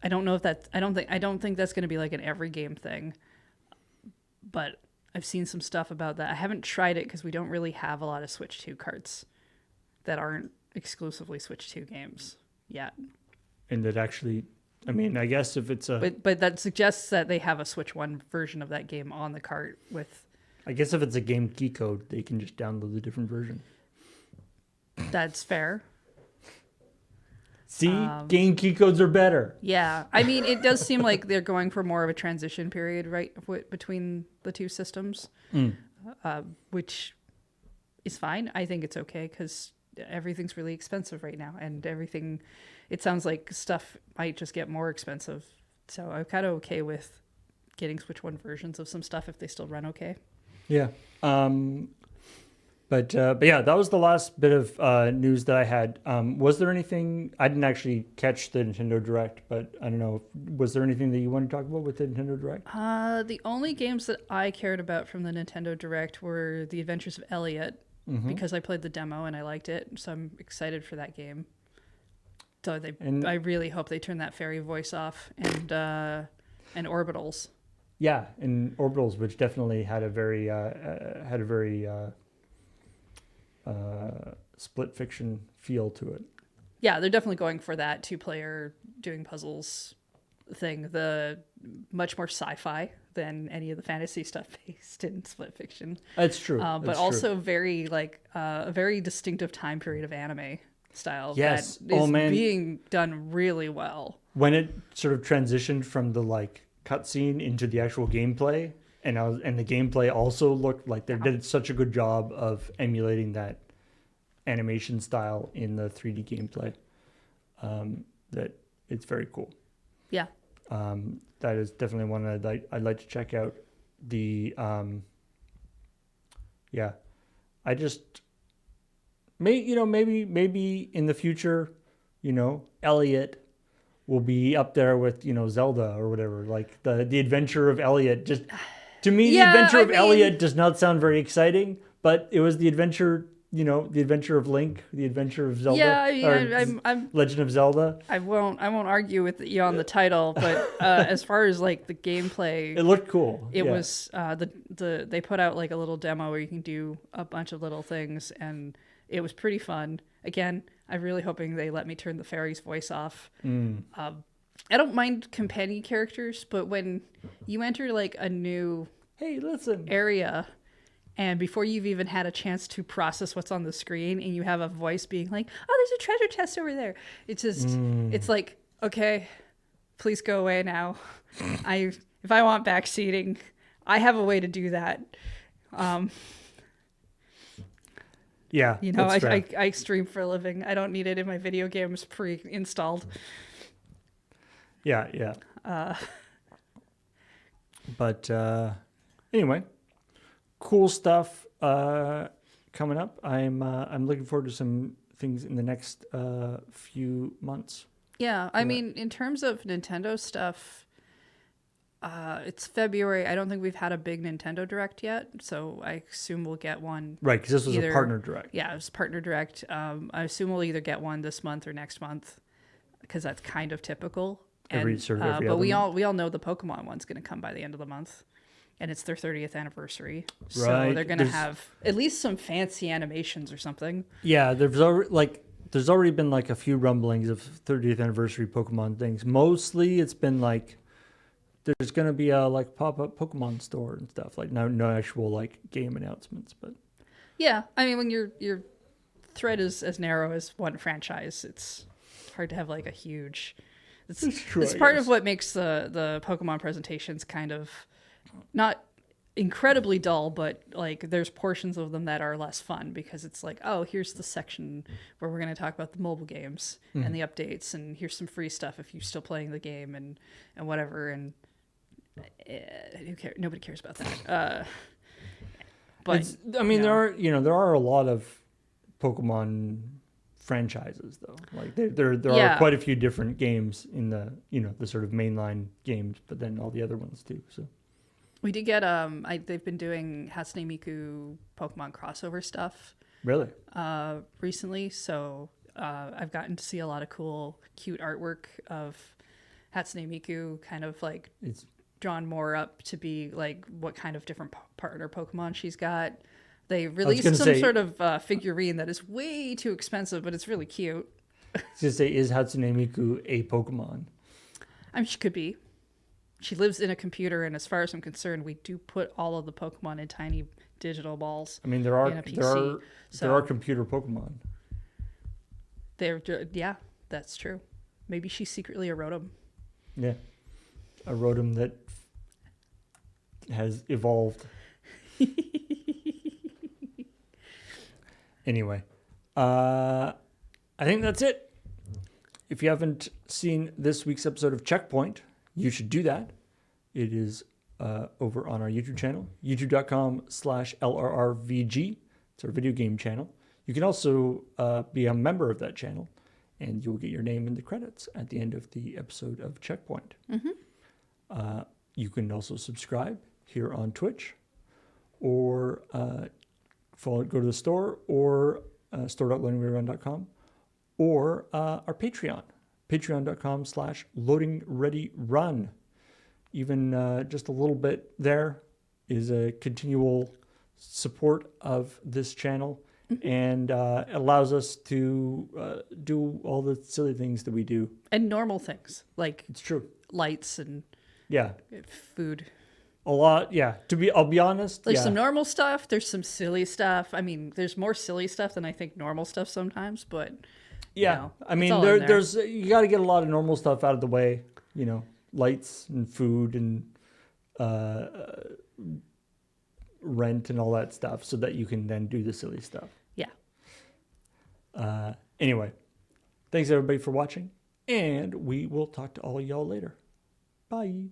don't know if that. I don't think that's going to be like an every game thing. But I've seen some stuff about that. I haven't tried it because we don't really have a lot of Switch 2 carts that aren't exclusively Switch 2 games yet. And that actually, I mean, I guess if it's a, But that suggests that they have a Switch 1 version of that game on the cart with. I guess if it's a game key code, they can just download the different version. That's fair. See, game key codes are better. Yeah, I mean, it does seem like they're going for more of a transition period, right, between the two systems, which is fine. I think it's okay because everything's really expensive right now, and everything. It sounds like stuff might just get more expensive, so I'm kind of okay with getting Switch 1 versions of some stuff if they still run okay. Yeah. But yeah, that was the last bit of news that I had. Was there anything? I didn't actually catch the Nintendo Direct, but I don't know. Was there anything that you wanted to talk about with the Nintendo Direct? The only games that I cared about from the Nintendo Direct were The Adventures of Elliot, because I played the demo and I liked it. So I'm excited for that game. So And- I really hope they turn that fairy voice off and orbitals. Yeah, and Orbitals, which definitely had a very split fiction feel to it. Yeah, they're definitely going for that 2-player doing puzzles thing. The much more sci-fi than any of the fantasy stuff based in split fiction. That's true. But That's also true. very a very distinctive time period of anime style Yes. that is Oh, man. being done really well. When it sort of transitioned from the like cutscene into the actual gameplay, and the gameplay also looked like they did such a good job of emulating that animation style in the 3D gameplay, that it's very cool. Yeah. That is definitely one I'd like to check out. I just maybe in the future, Elliot will be up there with Zelda or whatever. Like the adventure of Elliot. Just to me, the adventure of Elliot does not sound very exciting, but it was the adventure. The adventure of Link, the adventure of Zelda. Yeah, I mean, I'm Legend of Zelda. I won't argue with you on the title, but as far as like the gameplay, It looked cool. it was they put out like a little demo where you can do a bunch of little things, and it was pretty fun. Again, I'm really hoping they let me turn the fairy's voice off. I don't mind companion characters, but when you enter like a new area, and before you've even had a chance to process what's on the screen, and you have a voice being like, "Oh, there's a treasure chest over there," it's just it's like, okay, please go away now. If I want back seating, I have a way to do that. Yeah, I stream for a living. I don't need it in my video games pre-installed. Yeah. But anyway, cool stuff coming up. I'm looking forward to some things in the next few months. Yeah, I mean, in terms of Nintendo stuff, it's February. I don't think we've had a big Nintendo Direct yet, so I assume we'll get one. Right, because this was a partner direct. Yeah, it was partner direct. I assume we'll either get one this month or next month, because that's kind of typical. Every but other we month. all know the Pokemon one's going to come by the end of the month, and it's their 30th anniversary, so Right. they're going to have at least some fancy animations or something. Yeah, there's already been like a few rumblings of 30th anniversary Pokemon things. Mostly, it's been like there's going to be a like pop-up Pokemon store and stuff. Like no actual like game announcements, but Yeah, I mean, when your thread is as narrow as one franchise, it's hard to have like a huge. It's true, It's I part guess. of what makes the Pokemon presentations kind of not incredibly dull, but like there's portions of them that are less fun because it's like, oh, here's the section where we're going to talk about the mobile games and the updates, and here's some free stuff if you're still playing the game and whatever. And who cares? Nobody cares about that. But there are a lot of Pokemon franchises though. Like there are quite a few different games in the the sort of mainline games, but then all the other ones too. So we did get they've been doing Hatsune Miku Pokemon crossover stuff really recently, so I've gotten to see a lot of cool, cute artwork of Hatsune Miku, kind of like it's drawn more up to be like what kind of different partner Pokemon she's got. They released sort of figurine that is way too expensive, but it's really cute. I was gonna say, is Hatsune Miku a Pokemon? I mean, she could be. She lives in a computer, and as far as I'm concerned, we do put all of the Pokemon in tiny digital balls. I mean, there are in a PC, there are computer Pokemon. Yeah, that's true. Maybe she's secretly a Rotom. Yeah, a Rotom that has evolved. Anyway, I think that's it. If you haven't seen this week's episode of ChillPoint, you should do that. It is over on our YouTube channel, youtube.com/LRRVG. It's our video game channel. You can also be a member of that channel, and you'll get your name in the credits at the end of the episode of ChillPoint. You can also subscribe here on Twitch, or go to the store or store.loadingreadyrun.com or our Patreon, patreon.com/loadingreadyrun. Even just a little bit there is a continual support of this channel, and it allows us to do all the silly things that we do. And normal things like It's true. lights and Yeah. food. A lot. Yeah. I'll be honest. There's yeah. some normal stuff. There's some silly stuff. I mean, there's more silly stuff than I think normal stuff sometimes, but Yeah. you know, I it's mean, all in there. there's, you got to get a lot of normal stuff out of the way, lights and food and rent and all that stuff so that you can then do the silly stuff. Yeah. Anyway, thanks everybody for watching, and we will talk to all y'all later. Bye.